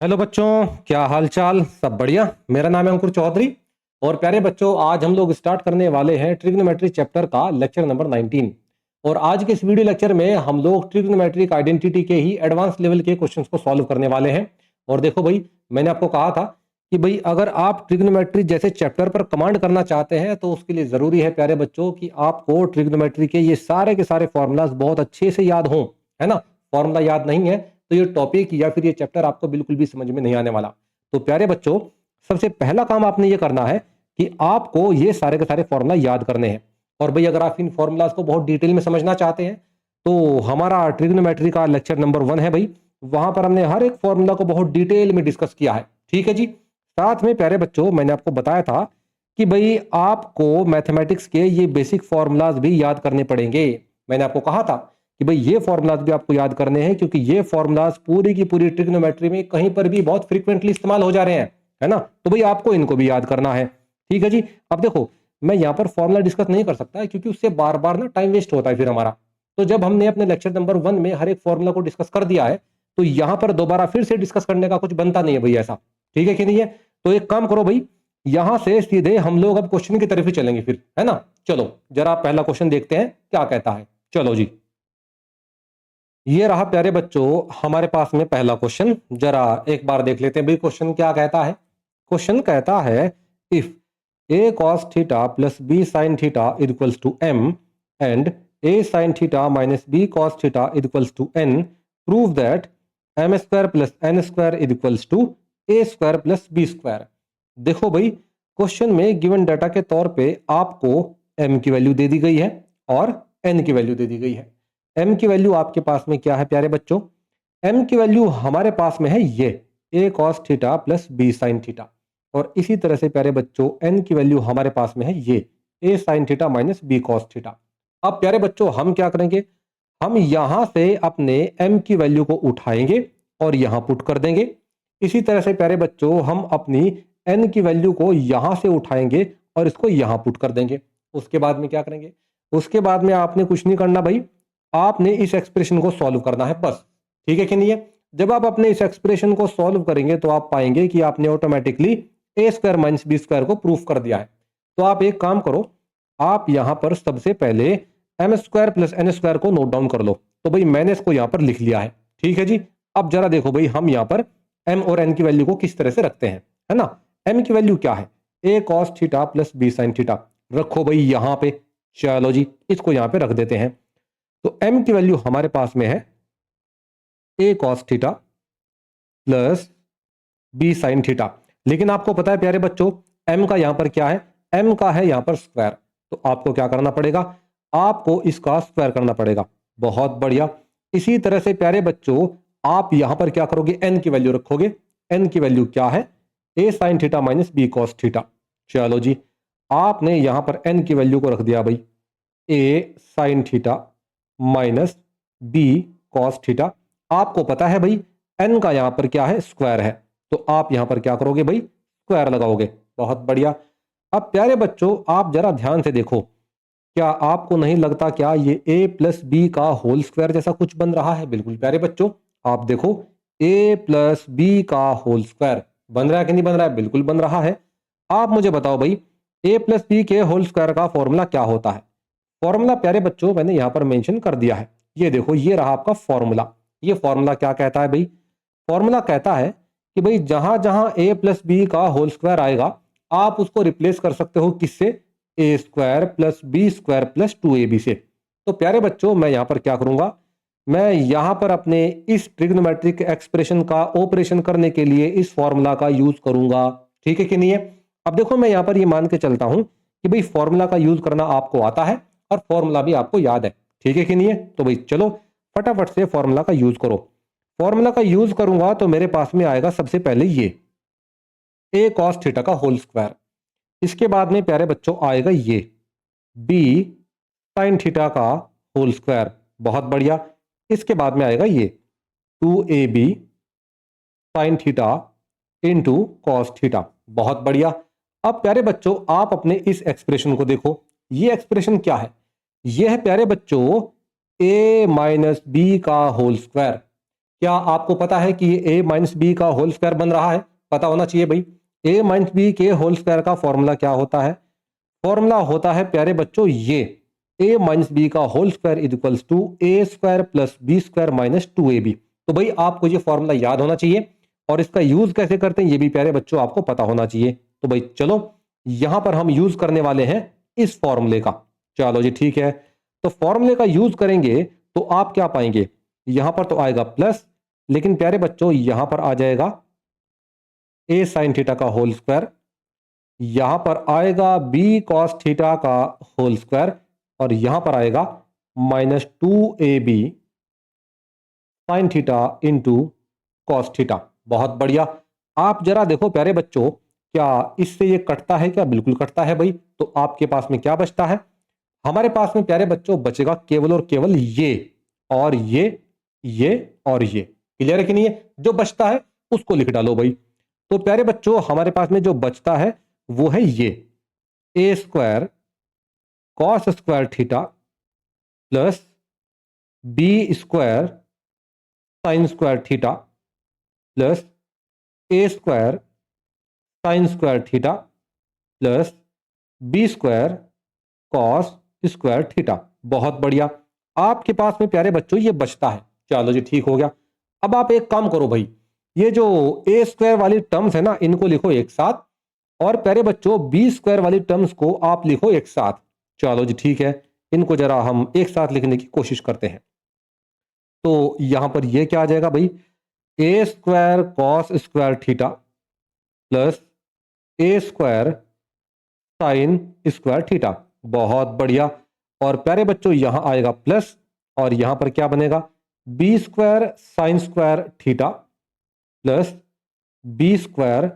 Hello बच्चों, क्या हाल चाल? सब बढ़िया। मेरा नाम है अंकुर चौधरी और प्यारे बच्चों, आज हम लोग स्टार्ट करने वाले हैं ट्रिग्नोमेट्री चैप्टर का लेक्चर नंबर 19। और आज के इस वीडियो लेक्चर में हम लोग ट्रिग्नोमेट्रिक आइडेंटिटी के ही एडवांस लेवल के क्वेश्चंस को सॉल्व करने वाले हैं। और देखो भाई, मैंने आपको कहा था कि भाई अगर आप ट्रिग्नोमेट्री जैसे चैप्टर पर कमांड करना चाहते हैं तो उसके लिए जरूरी है प्यारे बच्चों कि आपको ट्रिग्नोमेट्री के ये सारे के सारे फॉर्मूलाज बहुत अच्छे से याद हों, है ना। फॉर्मूला याद नहीं है तो ये टॉपिक या फिर ये चैप्टर आपको बिल्कुल भी समझ में नहीं आने वाला। तो प्यारे बच्चों, सबसे पहला काम आपने ये करना है कि आपको ये सारे के सारे फॉर्मूला याद करने हैं। और भाई अगर आप इन फॉर्मूलाज को बहुत डिटेल में समझना चाहते हैं तो हमारा ट्रिग्नोमेट्री का लेक्चर नंबर 1 है भाई, वहां पर हमने हर एक फॉर्मूला को बहुत डिटेल में डिस्कस किया है। ठीक है जी। साथ में प्यारे बच्चों, मैंने आपको बताया था कि भाई आपको मैथमेटिक्स के ये बेसिक फॉर्मूलाज भी याद करने पड़ेंगे। मैंने आपको कहा था कि भाई ये फॉर्मूलाज भी आपको याद करने हैं क्योंकि ये फॉर्मूलाज पूरी की पूरी ट्रिग्नोमेट्री में कहीं पर भी बहुत फ्रीक्वेंटली इस्तेमाल हो जा रहे हैं, है ना। तो भाई आपको इनको भी याद करना है। ठीक है जी। अब देखो, मैं यहाँ पर फॉर्मूला डिस्कस नहीं कर सकता क्योंकि उससे बार बार ना टाइम वेस्ट होता है फिर हमारा। तो जब हमने अपने लेक्चर नंबर 1 में हर एक फॉर्मूला को डिस्कस कर दिया है तो यहाँ पर दोबारा फिर से डिस्कस करने का कुछ बनता नहीं है भाई, ऐसा। ठीक है कि नहीं है? तो एक काम करो भाई, यहां से सीधे हम लोग अब क्वेश्चन की तरफ ही चलेंगे फिर, है ना। चलो जरा पहला क्वेश्चन देखते हैं क्या कहता है। चलो जी, ये रहा प्यारे बच्चों हमारे पास में पहला क्वेश्चन। जरा एक बार देख लेते हैं भाई क्वेश्चन क्या कहता है। क्वेश्चन कहता है, if a cos theta plus b sine theta equals to m and a sine theta minus b cos theta equals to n, prove that m square plus n square equals to a square plus b square. देखो भाई, question में given data के तौर पे आपको M की value दे दी गई है और एन की वैल्यू दे दी गई है। एम की वैल्यू आपके पास में क्या है प्यारे बच्चों? एम की वैल्यू हमारे पास में है ये a cos theta plus b sine theta. और इसी तरह से प्यारे बच्चों एन की वैल्यू हमारे पास में है ये a sine theta minus b cos theta. अब प्यारे बच्चों हम क्या करेंगे, हम यहां से अपने एम की वैल्यू को उठाएंगे और यहां पुट कर देंगे। इसी तरह से प्यारे बच्चों हम अपनी एन की वैल्यू को यहां से उठाएंगे और इसको यहां पुट कर देंगे। उसके बाद में क्या करेंगे? उसके बाद में आपने कुछ नहीं करना भाई, आपने इस एक्सप्रेशन को सॉल्व करना है बस। ठीक है कि नहीं है? जब आप अपने इस एक्सप्रेशन को सॉल्व करेंगे तो आप पाएंगे कि आपने automatically a square minus b square को प्रूफ कर दिया है। तो आप एक काम करो, आप यहां पर सबसे पहले m square plus n square को नोट डाउन कर लो। तो भाई मैंने इसको यहां पर लिख लिया है। ठीक है जी। अब जरा देखो भाई, हम यहां पर एम और एन की वैल्यू को किस तरह से रखते हैं, है ना। एम की वैल्यू क्या है? A cos theta plus b sine theta. रखो भाई यहां पे। चलो जी, इसको यहां पे रख देते हैं। तो m की वैल्यू हमारे पास में है a cos theta plus b sine theta. लेकिन आपको पता है प्यारे बच्चों, m का यहां पर क्या है? m का है यहां पर स्क्वायर। तो आपको क्या करना पड़ेगा? आपको इसका स्क्वायर करना पड़ेगा। बहुत बढ़िया। इसी तरह से प्यारे बच्चों आप यहां पर क्या करोगे? n की वैल्यू रखोगे। n की वैल्यू क्या है? a sine theta minus b cos theta. चलो जी, आपने यहां पर n की वैल्यू को रख दिया भाई a sine theta minus b cos theta. आपको पता है भाई एन का यहां पर क्या है? स्क्वायर है। तो आप यहां पर क्या करोगे भाई? स्क्वायर लगाओगे। बहुत बढ़िया। अब प्यारे बच्चों आप जरा ध्यान से देखो, क्या आपको नहीं लगता क्या ये ए प्लस बी का होल स्क्वायर जैसा कुछ बन रहा है? बिल्कुल प्यारे बच्चों, आप देखो ए प्लस बी का होल स्क्वायर बन रहा है कि नहीं बन रहा है? बिल्कुल बन रहा है। आप मुझे बताओ भाई, ए प्लस बी के होल स्क्वायर का फॉर्मूला क्या होता है? फॉर्मूला प्यारे बच्चों मैंने यहां पर मेंशन कर दिया है। ये देखो, ये रहा आपका फॉर्मूला। ये फॉर्मूला क्या कहता है भाई? फॉर्मूला कहता है कि भाई जहां जहां a प्लस बी का होल स्क्वायर आएगा आप उसको रिप्लेस कर सकते हो किससे? A square plus b square plus 2ab से। तो प्यारे बच्चों मैं यहां पर क्या करूंगा, मैं यहां पर अपने इस ट्रिग्नोमेट्रिक एक्सप्रेशन का ऑपरेशन करने के लिए इस फॉर्मूला का यूज करूंगा। ठीक है कि नहीं है? अब देखो मैं यहां पर ये मान के चलता हूं कि भाई फॉर्मूला का यूज करना आपको आता है और फॉर्मूला भी आपको याद है। ठीक है कि नहीं है? तो भाई चलो फटाफट से फॉर्मूला का यूज करो। फॉर्मूला का यूज करूंगा तो मेरे पास में आएगा सबसे पहले ये ए कॉस थीटा का होल स्क्वायर। इसके बाद में प्यारे बच्चों आएगा ये बी साइन थीटा का होल स्क्वायर। बहुत बढ़िया। इसके बाद में आएगा ये 2ab sign theta into cos theta. बहुत बढ़िया। अब प्यारे बच्चों आप अपने इस एक्सप्रेशन को देखो, ये एक्सप्रेशन क्या है? ये है प्यारे बच्चों a माइनस बी का होल स्क्वायर। क्या आपको पता है कि ये a माइनस बी का होल स्क्वायर बन रहा है? पता होना चाहिए भाई। a माइनस बी के होल स्क्वायर का फॉर्मूला क्या होता है? फॉर्मूला होता है प्यारे बच्चों ये a माइनस बी का whole square is equals to a square plus b square minus 2ab। तो भाई आपको ये फॉर्मूला याद होना चाहिए और इसका यूज कैसे करते हैं ये भी प्यारे बच्चों आपको पता होना चाहिए। तो भाई चलो यहां पर हम यूज करने वाले हैं इस फॉर्मूले का। चलो जी ठीक है, तो फॉर्मूले का यूज करेंगे तो आप क्या पाएंगे, यहां पर तो आएगा प्लस, लेकिन प्यारे बच्चों यहां पर आ जाएगा ए साइन थीटा का होल स्क्वायर, यहां पर आएगा बी कॉस थीटा का होल स्क्वायर और यहां पर आएगा minus 2ab sign theta into cos theta. बहुत बढ़िया। आप जरा देखो प्यारे बच्चों, क्या इससे ये कटता है? क्या बिल्कुल कटता है भाई। तो आपके पास में क्या बचता है? हमारे पास में प्यारे बच्चों बचेगा केवल और केवल ये और ये और ये। क्लियर है कि नहीं है? जो बचता है उसको लिख डालो भाई। तो प्यारे बच्चों हमारे पास में जो बचता है वो है ये a square cos square theta plus b square sine square theta plus a square sine square theta plus b square cos square theta. बहुत बढ़िया। आपके पास में प्यारे बच्चों ये बचता है। चलो जी ठीक हो गया। अब आप एक काम करो भाई, ये जो ए स्क्वायर वाली टर्म्स है ना इनको लिखो एक साथ और प्यारे बच्चों बी स्क्वायर वाली टर्म्स को आप लिखो एक साथ। चलो जी ठीक है, इनको जरा हम एक साथ लिखने की कोशिश करते हैं। तो यहां पर ये क्या आ जाएगा भाई, a square cos square theta plus a square sine square theta. बहुत बढ़िया। और प्यारे बच्चों यहां आएगा प्लस और यहां पर क्या बनेगा, b square sine square theta plus b square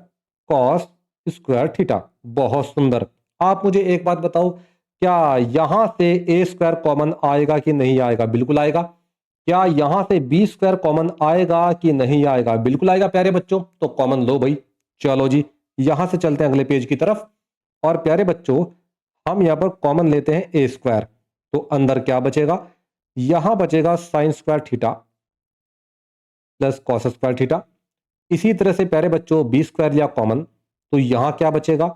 cos square theta. बहुत सुंदर। आप मुझे एक बात बताओ, क्या यहां से ए स्क्वायर कॉमन आएगा कि नहीं आएगा? बिल्कुल आएगा। क्या यहां से बी स्क्वायर कॉमन आएगा कि नहीं आएगा? बिल्कुल आएगा प्यारे बच्चों। तो कॉमन लो भाई। चलो जी यहां से चलते हैं अगले पेज की तरफ और प्यारे बच्चों हम यहां पर कॉमन लेते हैं ए स्क्वायर। तो अंदर क्या बचेगा, यहां बचेगा sign square theta plus cos square theta. इसी तरह से प्यारे बच्चों बी स्क्वायर लिया कॉमन तो यहां क्या बचेगा,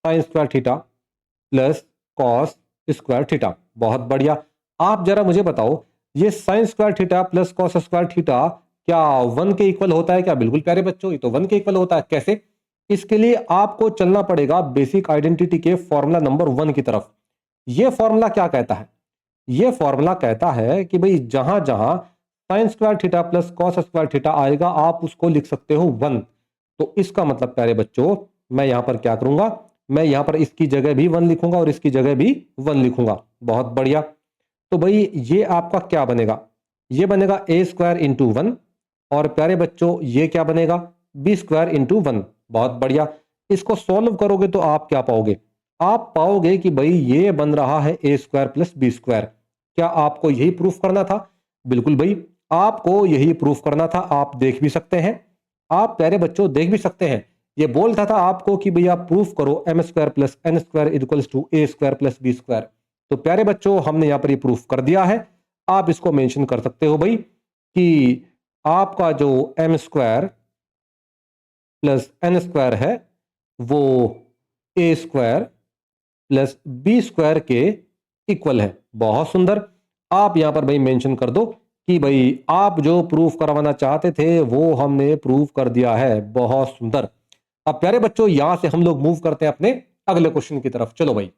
sign square theta plus cos square theta. बहुत बढ़िया। आप जरा मुझे बताओ ये sine square theta plus cos square theta क्या 1 के इक्वल होता है क्या? बिल्कुल प्यारे बच्चों ये तो 1 के इक्वल होता है। कैसे? इसके लिए आपको चलना पड़ेगा बेसिक आइडेंटिटी के फॉर्मूला नंबर 1 की तरफ। यह फॉर्मूला क्या कहता है? यह फॉर्मूला कहता है कि भाई जहां जहां sign square theta plus cos square theta आएगा आप उसको लिख सकते हो 1। तो इसका मतलब प्यारे बच्चों मैं यहां पर क्या करूंगा, मैं यहां पर इसकी जगह भी 1 लिखूंगा और इसकी जगह भी 1 लिखूंगा। बहुत बढ़िया। तो भाई ये आपका क्या बनेगा, ये बनेगा ए स्क्वायर इंटू 1 और प्यारे बच्चों ये क्या बनेगा, बी स्क्वायर इंटू 1। बहुत बढ़िया। इसको सॉल्व करोगे तो आप क्या पाओगे, आप पाओगे कि भाई ये बन रहा है a square plus b square. क्या आपको यही प्रूफ करना था? बिल्कुल भाई आपको यही प्रूफ करना था। आप देख भी सकते हैं, आप प्यारे बच्चों देख भी सकते हैं। ये बोलता था आपको कि भैया प्रूफ करो m square plus n square equals to a square plus b square. तो प्यारे बच्चों हमने यहां पर ये प्रूफ कर दिया है। आप इसको मेंशन कर सकते हो भाई कि आपका जो m square plus n square है वो a square plus b square के इक्वल है। बहुत सुंदर। आप यहां पर भाई मेंशन कर दो कि भाई आप जो प्रूफ करवाना चाहते थे वो हमने प्रूफ कर दिया है। बहुत सुंदर। अब प्यारे बच्चों यहां से हम लोग मूव करते हैं अपने अगले क्वेश्चन की तरफ। चलो भाई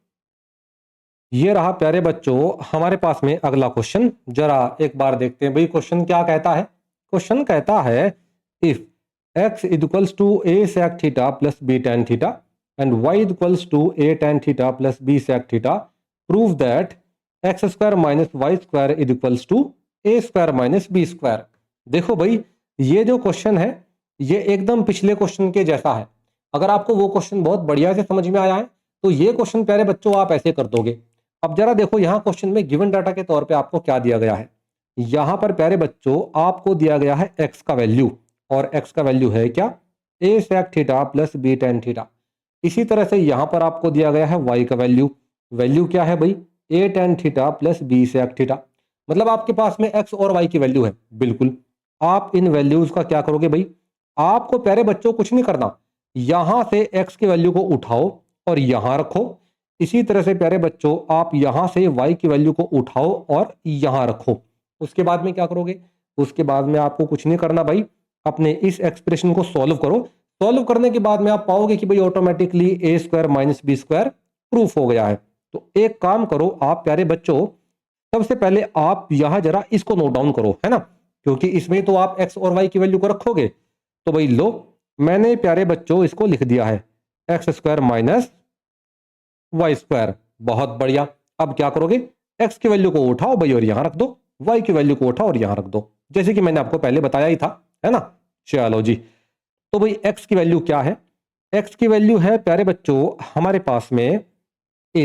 ये रहा प्यारे बच्चों हमारे पास में अगला क्वेश्चन। जरा एक बार देखते हैं भाई क्वेश्चन क्या कहता है। क्वेश्चन कहता है if x equals to a sec theta plus b tan theta and y equals to a tan theta plus b sec theta prove that x square minus y square equals to a square minus b square. देखो भाई ये जो question है ये एकदम पिछले question के जैसा है। अगर आपको वो क्वेश्चन बहुत बढ़िया से समझ में आया है तो ये क्वेश्चन प्यारे बच्चों आप ऐसे कर दोगे। अब जरा देखो यहां क्वेश्चन में गिवन डाटा के तौर पे आपको क्या दिया गया है। यहां पर प्यारे बच्चों आपको दिया गया है x का वैल्यू और x का वैल्यू है क्या, a sec theta plus b tan theta. इसी तरह से यहां पर आपको दिया गया है y का वैल्यू, वैल्यू क्या है भाई, a tan theta plus b sec theta. मतलब आपके पास में x और y की वैल्यू है। बिल्कुल। आप इन वैल्यूज का क्या करोगे भाई, आपको प्यारे बच्चों कुछ नहीं करना, यहां से x की वैल्यू को उठाओ और यहां रखो। इसी तरह से प्यारे बच्चों आप यहां से y की वैल्यू को उठाओ और यहां रखो। उसके बाद में क्या करोगे, उसके बाद में आपको कुछ नहीं करना भाई, अपने इस एक्सप्रेशन को सॉल्व करो। सॉल्व करने के बाद में आप पाओगे कि भाई automatically a square minus b square proof हो गया है। तो एक काम करो आप प्यारे बच्चों, सबसे पहले आप यहां जरा इसको नोट डाउन करो, है ना, क्योंकि इसमें तो आप x और y की वैल्यू को रखोगे। तो भाई लो, मैंने प्यारे बच्चों इसको लिख दिया है x square minus y square. बहुत बढ़िया। अब क्या करोगे, x की वैल्यू को उठाओ भाई और यहां रख दो, y की वैल्यू को उठाओ और यहां रख दो, जैसे कि मैंने आपको पहले बताया ही था, है ना। चलो जी, तो भाई x की वैल्यू क्या है, x की वैल्यू है प्यारे बच्चों हमारे पास में a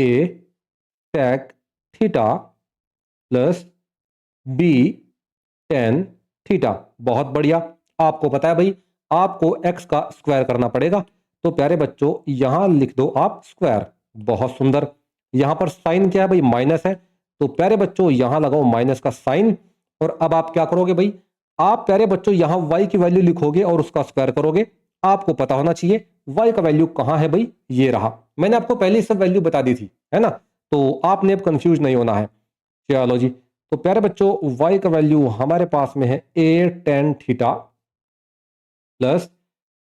sec theta plus b tan theta. बहुत बढ़िया। आपको पता है भाई आपको x का स्क्वायर करना पड़ेगा, तो प्यारे बच्चों यहां लिख दो आप स्क्वायर। बहुत सुंदर। यहां पर साइन क्या है भाई, माइनस है, तो प्यारे बच्चों यहां लगाओ माइनस का साइन। और अब आप क्या करोगे भाई, आप प्यारे बच्चों यहां y की वैल्यू लिखोगे और उसका स्क्वायर करोगे। आपको पता होना चाहिए y का वैल्यू कहां है भाई, ये रहा। मैंने आपको पहले ही सब वैल्यू बता दी थी, है ना, तो आपने अब कंफ्यूज नहीं होना है। चलो जी, तो प्यारे बच्चों y का वैल्यू हमारे पास में है a tan theta plus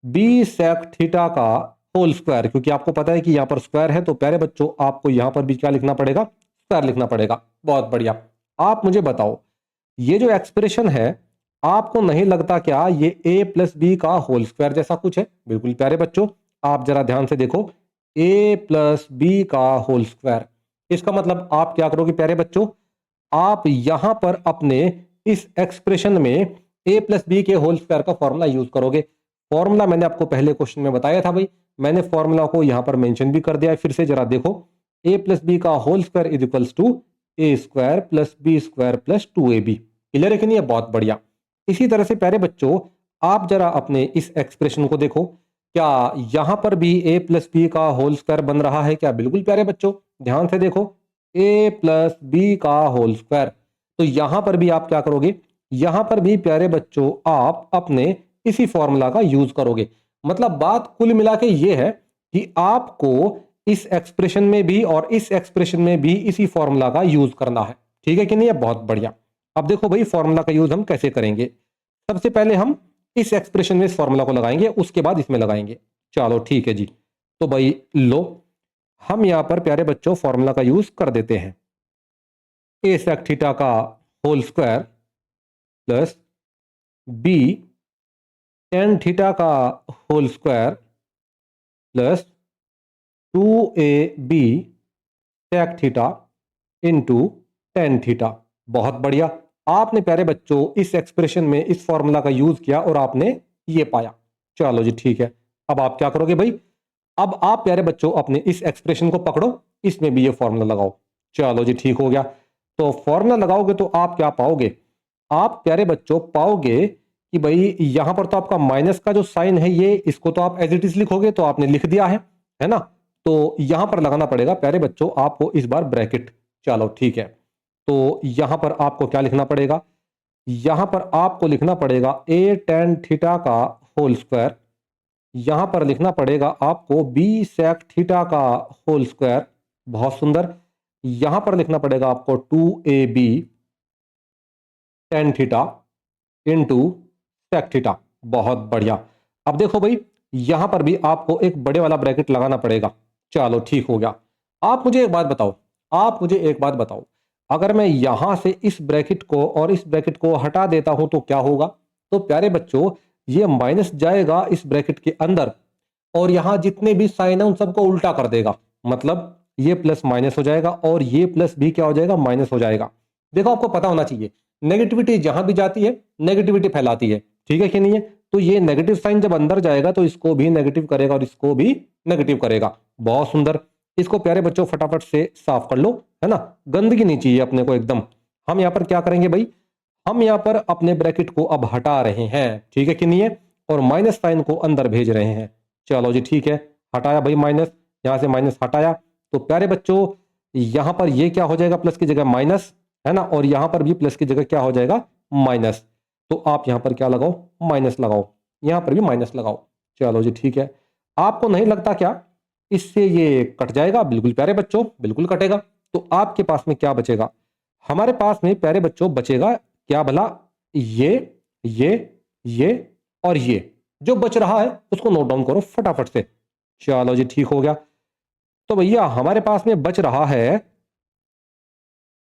b sec theta का होल स्क्वायर। क्योंकि आपको पता है कि यहां पर स्क्वायर है, तो प्यारे बच्चों आपको यहां पर भी क्या लिखना पड़ेगा, स्क्वायर लिखना पड़ेगा। बहुत बढ़िया। आप मुझे बताओ, ये जो एक्सप्रेशन है आपको नहीं लगता क्या ये a प्लस बी का होल स्क्वायर जैसा कुछ है? बिल्कुल प्यारे बच्चों, आप जरा ध्यान से देखो, a प्लस बी का होल स्क्वायर। इसका मतलब आप क्या करोगे प्यारे बच्चों, आप यहां पर अपने इस एक्सप्रेशन में a प्लस बी के होल स्क्वायर का फॉर्मूला यूज करोगे। फॉर्मूला मैंने आपको पहले क्वेश्चन में बताया था भाई, मैंने फॉर्मूला को यहां पर मेंशन भी कर दिया है। फिर से जरा देखो, a प्लस बी का whole square is equals to a square plus b square plus 2ab। Clear है कि नहीं है? बहुत बढ़िया। इसी तरह से प्यारे बच्चों आप जरा अपने इस एक्सप्रेशन को देखो, क्या यहां पर भी a प्लस बी का होल स्क्वायर बन रहा है क्या? बिल्कुल प्यारे बच्चों, ध्यान से देखो, a प्लस बी का होल स्क्वायर। तो यहां पर भी आप क्या करोगे, यहां पर भी प्यारे बच्चों आप अपने इसी फॉर्मूला का यूज करोगे। मतलब बात कुल मिला के ये है कि आपको इस एक्सप्रेशन में भी और इस एक्सप्रेशन में भी इसी फॉर्मूला का यूज करना है। ठीक है कि नहीं है? बहुत बढ़िया। अब देखो भाई फॉर्मूला का यूज हम कैसे करेंगे। सबसे पहले हम इस एक्सप्रेशन में इस फॉर्मूला को लगाएंगे, उसके बाद इसमें लगाएंगे। चलो ठीक है जी, तो भाई लो, हम यहां पर प्यारे बच्चों फॉर्मूला का यूज कर देते हैं। ए सेक थीटा का whole square plus b tan theta का whole square plus 2ab sec theta into tan theta. बहुत बढ़िया। आपने प्यारे बच्चों इस एक्सप्रेशन में इस फॉर्मूला का यूज किया और आपने ये पाया। चलो जी ठीक है। अब आप क्या करोगे भाई, अब आप प्यारे बच्चों अपने इस एक्सप्रेशन को पकड़ो, इसमें भी ये फॉर्मूला लगाओ। चलो जी ठीक हो गया। तो फॉर्मूला लगाओगे तो आप क्या पाओगे, आप प्यारे बच्चों पाओगे कि भाई यहां पर तो आपका माइनस का जो साइन है ये, इसको तो आप एज इट इज लिखोगे, तो आपने लिख दिया है ना। तो यहां पर लगाना पड़ेगा प्यारे बच्चों आपको इस बार ब्रैकेट। चलो ठीक है, तो यहां पर आपको क्या लिखना पड़ेगा, यहां पर आपको लिखना पड़ेगा a tan थीटा का होल स्क्वायर, यहां पर लिखना पड़ेगा आपको b sec थीटा का होल स्क्वायर। बहुत सुंदर। यहां पर लिखना पड़ेगा आपको 2ab tan theta into sec theta. बहुत बढ़िया। अब देखो भाई यहां पर भी आपको एक बड़े वाला ब्रैकेट लगाना पड़ेगा। चलो ठीक हो गया। आप मुझे एक बात बताओ, आप मुझे एक बात बताओ, अगर मैं यहां से इस ब्रैकेट को और इस ब्रैकेट को हटा देता हूं तो क्या होगा? तो प्यारे बच्चों ये माइनस जाएगा इस ब्रैकेट के अंदर और यहां जितने भी साइन है उन सबको उल्टा कर देगा। मतलब ये प्लस माइनस हो जाएगा और ये प्लस भी क्या हो जाएगा, माइनस हो जाएगा। देखो आपको पता होना चाहिए नेगेटिविटी जहां भी जाती है नेगेटिविटी फैलाती है। ठीक है कि नहीं है? तो ये नेगेटिव साइन जब अंदर जाएगा तो इसको भी नेगेटिव करेगा और इसको भी नेगेटिव करेगा। बहुत सुंदर। इसको प्यारे बच्चों फटाफट से साफ कर लो, है ना, गंदगी नहीं चाहिए अपने को एकदम। हम यहां पर क्या करेंगे भाई, हम यहां पर अपने ब्रैकेट को अब हटा रहे हैं। ठीक है कि नहीं है? और माइनस साइन को अंदर भेज रहे हैं। चलो जी ठीक है, हटाया भाई माइनस, यहां से माइनस हटाया। तो प्यारे बच्चों यहां पर ये क्या हो जाएगा, प्लस की जगह माइनस, है ना, और यहां पर भी प्लस की जगह क्या हो जाएगा, माइनस। तो आप यहां पर क्या लगाओ, माइनस लगाओ, यहां पर भी माइनस लगाओ। चलो जी ठीक है। आपको नहीं लगता क्या इससे ये कट जाएगा? बिल्कुल प्यारे बच्चों, बिल्कुल कटेगा। तो आपके पास में क्या बचेगा? हमारे पास में प्यारे बच्चों बचेगा क्या भला? ये ये ये और ये। जो बच रहा है उसको नोट डाउन करो फटाफट से। चलो जी ठीक हो गया। तो भैया हमारे पास में बच रहा है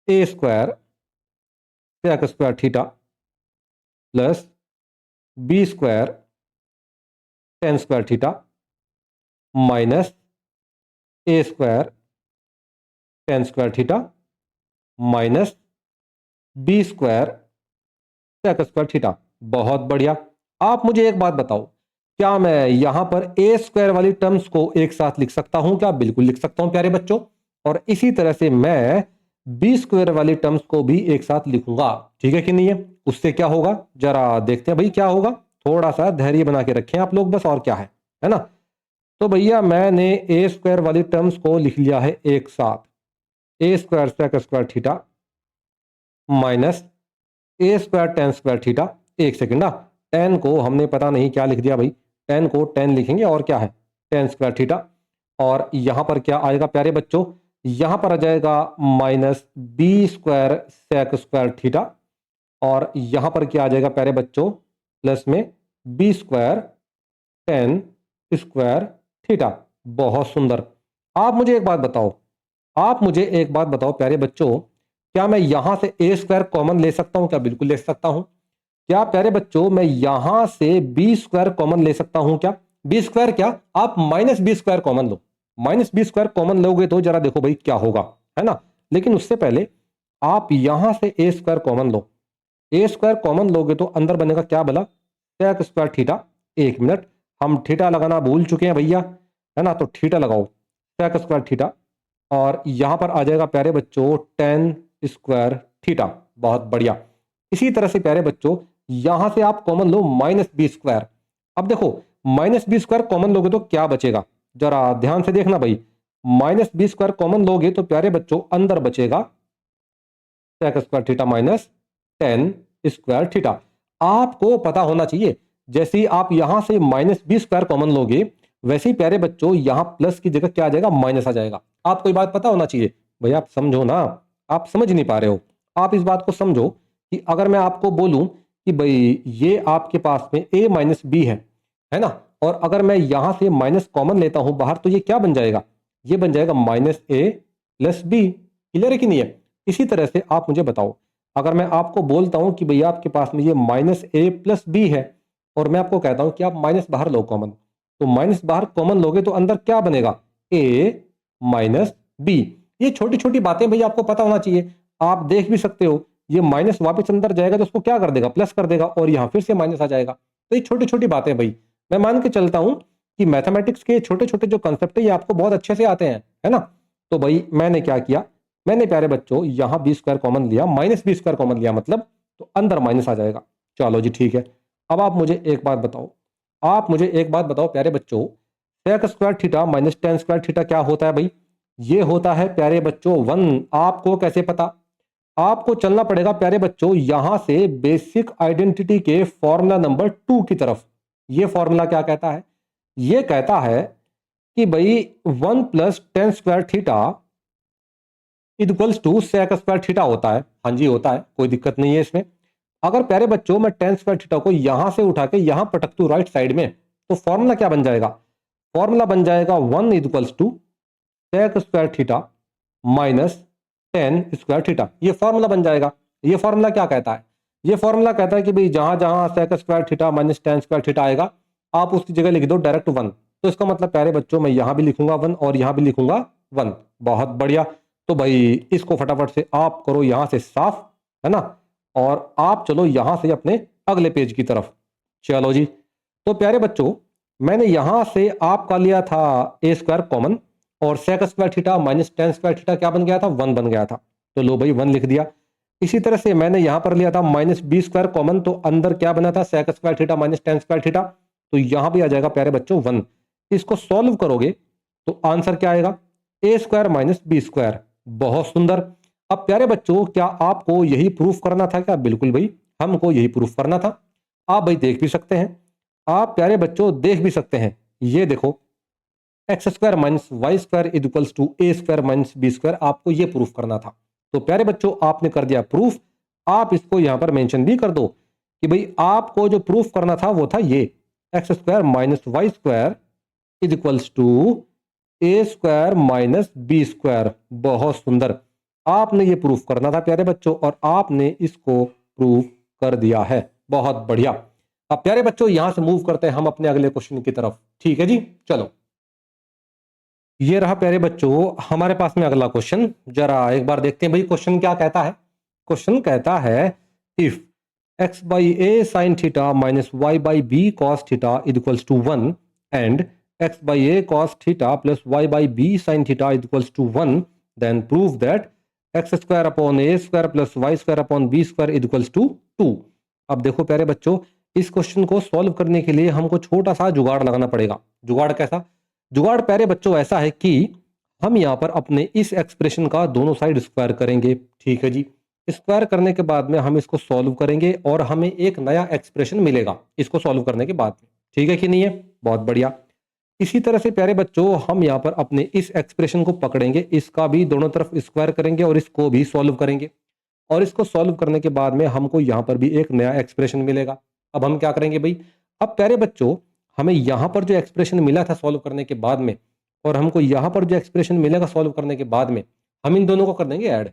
a square sec square theta plus b square tan square theta minus a square tan square theta minus b square sec square theta. बहुत बढ़िया। आप मुझे एक बात बताओ, क्या मैं यहां पर ए स्क्वायर वाली टर्म्स को एक साथ लिख सकता हूं क्या? बिल्कुल लिख सकता हूं प्यारे बच्चों। और इसी तरह से मैं बी स्क्वायर वाली टर्म्स को भी एक साथ लिखूंगा, ठीक है कि नहीं है? उससे क्या होगा जरा देखते हैं भाई क्या होगा। थोड़ा सा धैर्य बना के रखें आप लोग बस, और क्या है ना? तो भैया मैंने ए स्क्वायर वाली टर्म्स को लिख लिया है एक साथ, a square sec square theta minus a square tan square theta. एक सेकेंड ना, टेन को हमने पता नहीं क्या लिख दिया भाई, टेन को टेन लिखेंगे और क्या है टेन स्क्वायर थीटा। और यहां पर क्या आएगा प्यारे बच्चों? यहां पर आ जाएगा minus b square sec square theta. और यहां पर क्या आ जाएगा प्यारे बच्चों? प्लस में b square tan square theta. बहुत सुंदर। आप मुझे एक बात बताओ, आप मुझे एक बात बताओ प्यारे बच्चों, क्या मैं यहां से ए स्क्वायर कॉमन ले सकता हूं क्या? बिल्कुल ले सकता हूं। क्या प्यारे बच्चों मैं यहां से बी स्क्वायर कॉमन ले सकता हूं क्या? बी स्क्वायर क्या, आप माइनस बी स्क्वायर कॉमन लो। माइनस बी स्क्वायर कॉमन लोगे तो जरा देखो भाई क्या होगा, है ना? लेकिन उससे पहले आप यहां से ए स्क्वायर कॉमन लो। ए स्क्वायर कॉमन लोगे तो अंदर बनेगा क्या भला? Sec square theta. एक मिनट, हम थीटा लगाना भूल चुके हैं भैया, है ना? तो थीटा लगाओ, सेक स्क्वायर थीटा। और यहां पर आ जाएगा प्यारे बच्चों टेन स्क्वायर थीटा। बहुत बढ़िया। इसी तरह से प्यारे बच्चों यहां से आप कॉमन लो माइनस बी स्क्वायर। अब देखो माइनस बी स्क्वायर कॉमन लोगे तो क्या बचेगा, जरा ध्यान से देखना भाई। माइनस बी स्क्वायर कॉमन लोगे तो प्यारे बच्चों अंदर बचेगा sec square theta minus tan square theta. आपको पता होना चाहिए, जैसे ही आप यहां से माइनस बी स्क्वायर कॉमन लोगे वैसे ही प्यारे बच्चों यहां प्लस की जगह क्या आ जाएगा, माइनस आ जाएगा। आपको ये बात पता होना चाहिए भैया, आप समझो ना, आप समझ नहीं पा रहे हो। आप इस बात को समझो कि अगर मैं आपको बोलूं कि भाई ये आपके पास में a माइनस बी है ना? और अगर मैं यहां से माइनस कॉमन लेता हूं बाहर तो ये क्या बन जाएगा? ये बन जाएगा माइनस ए प्लस बी। क्लियर है कि नहीं है? इसी तरह से आप मुझे बताओ, अगर मैं आपको बोलता हूं कि भैया आपके पास में ये माइनस ए प्लस बी है और मैं आपको कहता हूं कि आप माइनस बाहर लो कॉमन, तो माइनस बाहर कॉमन लोगे तो अंदर क्या बनेगा? ए माइनस बी। ये छोटी छोटी बातें भैया आपको पता होना चाहिए। आप देख भी सकते हो ये माइनस वापस अंदर जाएगा तो उसको क्या कर देगा, प्लस कर देगा, और यहां फिर से माइनस आ जाएगा। तो ये छोटी छोटी बातें भाई, मैं मान के चलता हूं कि मैथमेटिक्स के छोटे छोटे जो कंसेप्ट है ये आपको बहुत अच्छे से आते हैं, है ना? तो भाई मैंने क्या किया, मैंने प्यारे बच्चों यहां बी स्क्वायर कॉमन लिया, माइनस बी स्क्वायर कॉमन लिया मतलब, तो अंदर माइनस आ जाएगा। चलो जी ठीक है। अब आप मुझे एक बात बताओ, आप मुझे एक बात बताओ प्यारे बच्चों, sec square theta minus tan square theta क्या होता है भाई? ये होता है प्यारे बच्चों वन। आपको कैसे पता? आपको चलना पड़ेगा प्यारे बच्चों यहां से बेसिक आइडेंटिटी के फॉर्मूला नंबर 2 की तरफ। ये फॉर्मूला क्या कहता है? ये कहता है कि भाई one plus tan square theta equals to sec square theta होता है। हाँ जी होता है, कोई दिक्कत नहीं है इसमें। अगर प्यारे बच्चों मैं टेन स्क्वायर थीटा को यहां से उठा के यहां पटक दूं राइट साइड में, तो फॉर्मूला क्या बन जाएगा? फॉर्मूला बन जाएगा one equals to sec square theta minus tan square theta. ये फॉर्मूला बन जाएगा। ये फॉर्मूला क्या कहता है? ये फॉर्मूला कहता है कि भाई जहां जहां sec square theta minus tan square theta आएगा आप उसकी जगह लिख दो डायरेक्ट वन। तो इसका मतलब प्यारे बच्चों मैं यहां भी लिखूंगा वन और यहां भी लिखूंगा वन। बहुत बढ़िया। तो भाई इसको फटाफट से आप करो यहां से साफ, है ना? और आप चलो यहां से अपने अगले पेज की तरफ। चलो जी। तो प्यारे बच्चों मैंने यहां से आपका लिया था ए स्क्वायर कॉमन, और sec square theta minus tan square theta क्या बन गया था? वन बन गया था। तो लो भाई वन लिख दिया। इसी तरह से मैंने यहां पर लिया था माइनस बी स्क्वायर कॉमन, तो अंदर क्या बना था? Sec square theta minus tan square theta. तो यहां भी आ जाएगा प्यारे बच्चों वन। इसको सॉल्व करोगे तो आंसर क्या आएगा? ए स्क्वायर माइनस बी स्क्वायर। बहुत सुंदर। अब प्यारे बच्चों क्या आपको यही प्रूफ करना था क्या? बिल्कुल भाई, हमको यही प्रूफ करना था। आप भाई देख भी सकते हैं, आप प्यारे बच्चों देख भी सकते हैं, ये देखो x square minus y square is equals to a square minus b square, आपको ये प्रूफ करना था। तो प्यारे बच्चों आपने कर दिया प्रूफ। आप इसको यहां पर मेंशन भी कर दो कि भाई आपको जो प्रूफ करना था वो था ये x square minus y square is equals to a square minus b square. बहुत सुंदर, आपने ये प्रूफ करना था प्यारे बच्चों और आपने इसको प्रूफ कर दिया है। बहुत बढ़िया। अब प्यारे बच्चों यहां से मूव करते हैं हम अपने अगले क्वेश्चन की तरफ। ठीक है जी, चलो ये रहा प्यारे बच्चों हमारे पास में अगला क्वेश्चन। जरा एक बार देखते हैं भाई क्वेश्चन क्या कहता है। क्वेश्चन कहता है if x by a sine theta minus y by b cos theta is equals to 1 and x by a cos theta plus y by b sine theta is equals to 1 then prove that x square upon a square plus y square upon b square is equals to 2। अब देखो प्यारे बच्चों इस question को solve करने के लिए हमको छोटा सा जुगाड़ लगाना पड़ेगा। जुगाड़ कैसा? जुगाड़ प्यारे बच्चों ऐसा है कि हम यहां पर अपने इस एक्सप्रेशन का दोनों साइड स्क्वायर करेंगे। ठीक है जी, स्क्वायर करने के बाद में हम इसको सॉल्व करेंगे और हमें एक नया एक्सप्रेशन मिलेगा इसको सॉल्व करने के बाद में। ठीक है कि नहीं है? बहुत बढ़िया। इसी तरह से प्यारे बच्चों हम यहां पर अपने इस एक्सप्रेशन को पकड़ेंगे, इसका भी दोनों तरफ स्क्वायर करेंगे और इसको भी सॉल्व करेंगे और इसको सॉल्व करने के बाद में हमको यहां पर भी एक नया एक्सप्रेशन मिलेगा। अब हम क्या करेंगे भाई, अब प्यारे बच्चों हमें यहां पर जो एक्सप्रेशन मिला था सॉल्व करने के बाद में और हमको यहां पर जो एक्सप्रेशन मिलेगा सॉल्व करने के बाद में हम इन दोनों को कर देंगे ऐड।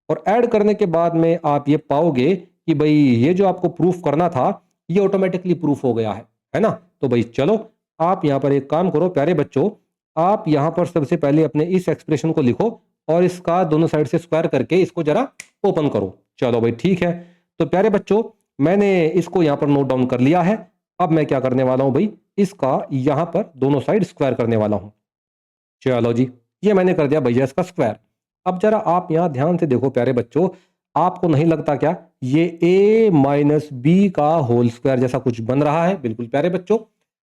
और ऐड करने के बाद में आप ये पाओगे कि भाई ये जो आपको प्रूफ करना था ये ऑटोमेटिकली प्रूफ हो गया है ना। तो भाई चलो आप यहां पर एक काम करो प्यारे बच्चों, आप यहां पर सबसे पहले अपने इस एक्सप्रेशन को लिखो और इसका दोनों साइड से स्क्वायर करके इसको जरा ओपन करो। चलो भाई ठीक है, तो प्यारे बच्चों मैंने इसको यहां पर नोट डाउन कर लिया है। अब मैं क्या करने वाला हूं भाई, इसका यहां पर दोनों साइड स्क्वायर करने वाला हूं। चलो जी, ये मैंने कर दिया भैया इसका स्क्वायर। अब जरा आप यहां ध्यान से देखो प्यारे बच्चों, आपको नहीं लगता क्या ये a माइनस बी का होल स्क्वायर जैसा कुछ बन रहा है? बिल्कुल प्यारे बच्चों,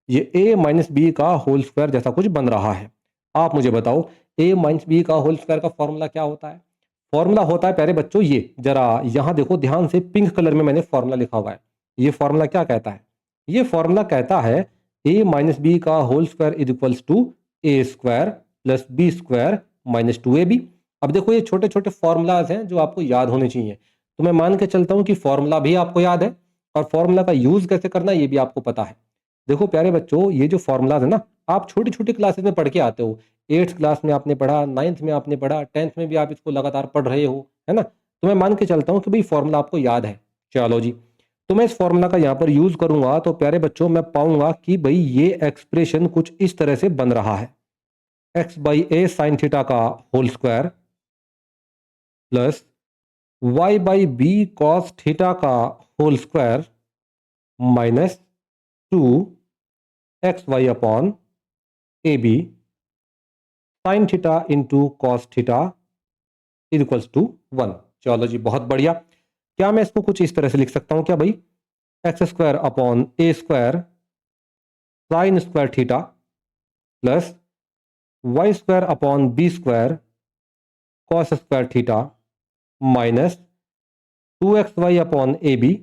ये a माइनस बी का होल स्क्वायर जैसा कुछ बन रहा है। आप मुझे बताओ a माइनस बी का होल स्क्वायर का फॉर्मूला क्या होता है? फॉर्मूला होता है प्यारे बच्चों ये, जरा यहां देखो ध्यान से, पिंक कलर में मैंने फॉर्मूला लिखा हुआ है। ये फॉर्मूला क्या कहता है? ये फॉर्मूला कहता है a माइनस बी का whole square is equals to a square plus b square minus 2ab। अब देखो ये छोटे छोटे फॉर्मूलाज हैं जो आपको याद होने चाहिए। तो मैं मान के चलता हूं कि फॉर्मूला भी आपको याद है और फॉर्मूला का यूज कैसे करना है ये भी आपको पता है। देखो प्यारे बच्चों ये जो फॉर्मूलाज है ना, आप छोटी छोटी क्लासेस में पढ़ के आते हो, 8th क्लास में आपने पढ़ा, 9th में आपने पढ़ा, 10th में भी आप इसको लगातार पढ़ रहे हो, है ना। तो मैं मान के चलता हूं कि भाई फॉर्मूला आपको याद है। चलो जी, तो मैं इस फॉर्मूला का यहाँ पर यूज करूंगा तो प्यारे बच्चों मैं पाऊंगा कि भाई ये एक्सप्रेशन कुछ इस तरह से बन रहा है, x by a sine theta का whole square plus y by b cos theta का whole square minus 2 x y upon a b sine theta into cos theta is equals to 1। चलो जी बहुत बढ़िया। क्या मैं इसको कुछ इस तरह से लिख सकता हूं क्या भाई, x square upon a square sine square theta plus y square upon b square cos square theta minus 2xy upon a b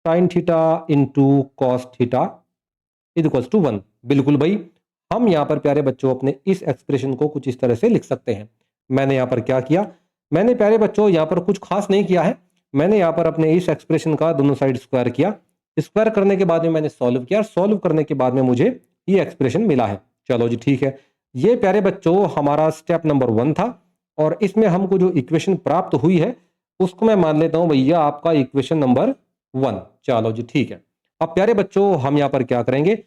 sine theta into cos theta is equals to 1। बिल्कुल भाई, हम यहां पर प्यारे बच्चों अपने इस एक्सप्रेशन को कुछ इस तरह से लिख सकते हैं। मैंने यहां पर क्या किया, मैंने प्यारे बच्चों यहां पर कुछ खास नहीं किया है। मैंने यहां पर अपने इस एक्सप्रेशन का दोनों साइड स्क्वायर किया, स्क्वायर करने के बाद में मैंने सॉल्व किया, सॉल्व करने के बाद में मुझे ये एक्सप्रेशन मिला है। चलो जी ठीक है, ये प्यारे बच्चों हमारा स्टेप नंबर 1 था और इसमें हमको जो इक्वेशन प्राप्त हुई है उसको मैं मान लेता हूं भैया आपका इक्वेशन नंबर 1। चलो जी ठीक है, अब प्यारे बच्चों हम यहां पर क्या करेंगे,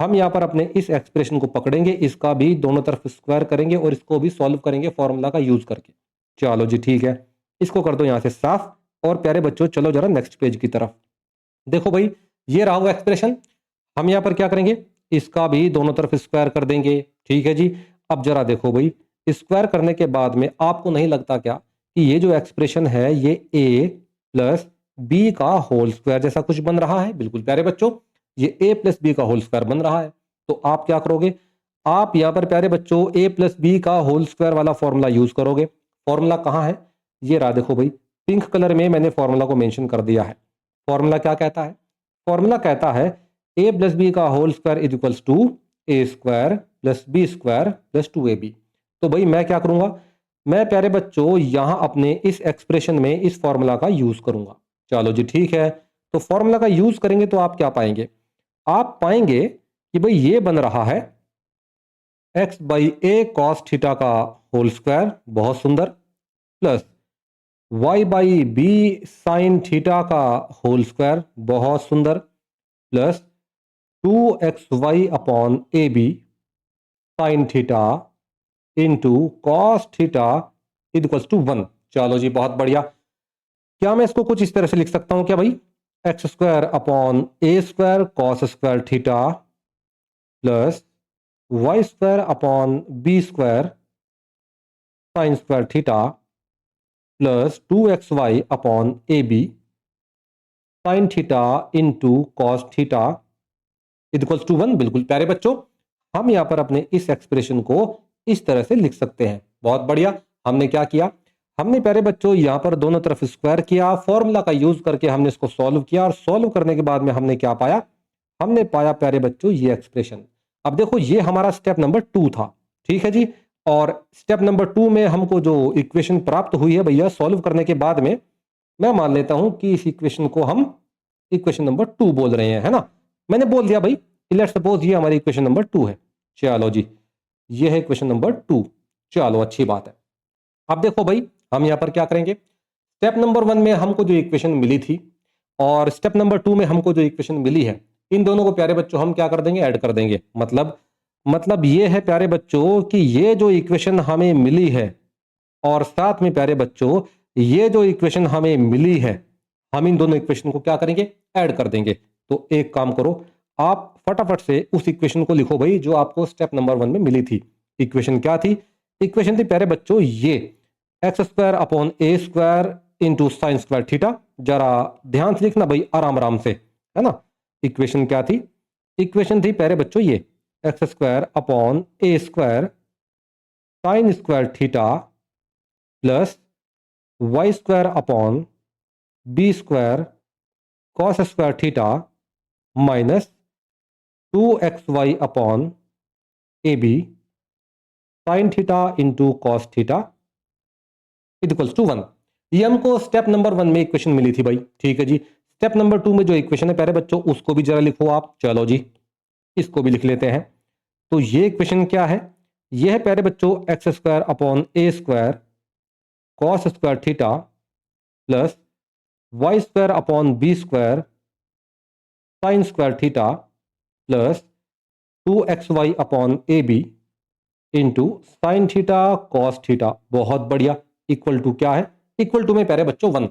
हम यहां पर अपने इस एक्सप्रेशन को पकड़ेंगे, इसका भी दोनों तरफ स्क्वायर करेंगे और इसको भी सॉल्व करेंगे फॉर्मूला का यूज करके। चलो जी ठीक है, इसको कर दो यहां से साफ और प्यारे बच्चों चलो जरा नेक्स्ट पेज की तरफ। देखो भाई ये रहा हुआ एक्सप्रेशन, हम यहां पर क्या करेंगे, इसका भी दोनों तरफ स्क्वायर कर देंगे। ठीक है जी, अब जरा देखो भाई स्क्वायर करने के बाद में आपको नहीं लगता क्या कि ये जो एक्सप्रेशन है ये a प्लस बी का होल स्क्वायर जैसा कुछ बन रहा है? बिल्कुल प्यारे बच्चों, ये a प्लस बी का होल स्क्वायर बन रहा है। तो आप क्या करोगे, आप यहां पर प्यारे बच्चों a प्लस बी का होल स्क्वायर वाला फॉर्मूला यूज करोगे। फॉर्मूला कहां है, ये रहा देखो भाई, पिंक कलर में मैंने फॉर्मूला को मेंशन कर दिया है। फॉर्मूला क्या कहता है? फॉर्मूला कहता है a प्लस बी का whole square is equals to a square plus b square plus 2ab। तो भाई मैं क्या करूंगा, मैं प्यारे बच्चों यहां अपने इस एक्सप्रेशन में इस फॉर्मूला का यूज करूंगा। चलो जी ठीक है, तो फॉर्मूला का यूज करेंगे तो आप क्या पाएंगे? आप पाएंगे कि भाई ये बन रहा है x by a cos theta का होल स्क्वायर, बहुत सुंदर, plus y by b sine theta का होल स्क्वायर, बहुत सुंदर, plus 2xy upon a b sine theta into cos theta equals to 1। चलो जी बहुत बढ़िया। क्या मैं इसको कुछ इस तरह से लिख सकता हूं क्या भाई? X square upon a square cos square theta plus y square upon b square sine square theta plus 2xy upon a b sine theta into cos theta equals to 1। बिल्कुल प्यारे बच्चों, हम यहां पर अपने इस एक्सप्रेशन को इस तरह से लिख सकते हैं। बहुत बढ़िया। हमने क्या किया? हमने प्यारे बच्चों यहां पर दोनों तरफ स्क्वायर किया, फॉर्मूला का यूज करके हमने इसको सॉल्व किया, और सॉल्व करने के बाद में हमने क्या पाया? हमने पाया प्यारे बच्चों ये एक्सप्रेशन। अब देखो ये हमारा स्टेप नंबर 2 था, ठीक है जी। और स्टेप नंबर 2 में हमको जो इक्वेशन प्राप्त हुई है भैया सॉल्व करने के बाद में, मैं मान लेता हूं कि इस इक्वेशन को हम इक्वेशन नंबर 2 बोल रहे हैं, है ना? मैंने बोल दिया भाई, लेट्स सपोज ये हमारी इक्वेशन नंबर 2 है। चलो जी, ये है इक्वेशन नंबर 2। चलो अच्छी बात है। अब देखो भाई, हम यहां पर क्या करेंगे? स्टेप नंबर 1 में हमको जो इक्वेशन मिली थी और स्टेप नंबर 2 में हमको जो इक्वेशन मिली है, इन दोनों को प्यारे बच्चों हम क्या कर देंगे? ऐड कर देंगे। मतलब ये है प्यारे बच्चों कि ये जो इक्वेशन हमें मिली है और साथ में प्यारे बच्चों ये जो इक्वेशन हमें मिली है, हम इन दोनों इक्वेशन को क्या करेंगे? ऐड कर देंगे। तो एक काम करो, आप फटाफट से उस इक्वेशन को लिखो भाई जो आपको स्टेप नंबर 1 में मिली थी। इक्वेशन क्या थी? इक्वेशन थी प्यारे बच्चों ये x square upon a square into sine square theta. जरा ध्यान से लिखना भाई, आराम आराम से, है ना? इक्वेशन क्या थी? इक्वेशन थी प्यारे बच्चों ये x square upon a square sine square theta plus y square upon b square cos square theta minus 2xy upon a b sine theta into cos theta equals to 1। ये हमको step number 1 में equation मिली थी भाई, ठीक है जी। Step number 2 में जो equation है प्यारे बच्चों उसको भी जरा लिखो आप। चलो जी, इसको भी लिख लेते हैं। तो ये इक्वेशन क्या है? ये है प्यारे बच्चों x square upon a square cos square theta plus y square upon b square sine square theta plus 2xy upon a b into sine theta cos theta. बहुत बढ़िया। इक्वल टू क्या है? इक्वल टू में प्यारे बच्चों 1।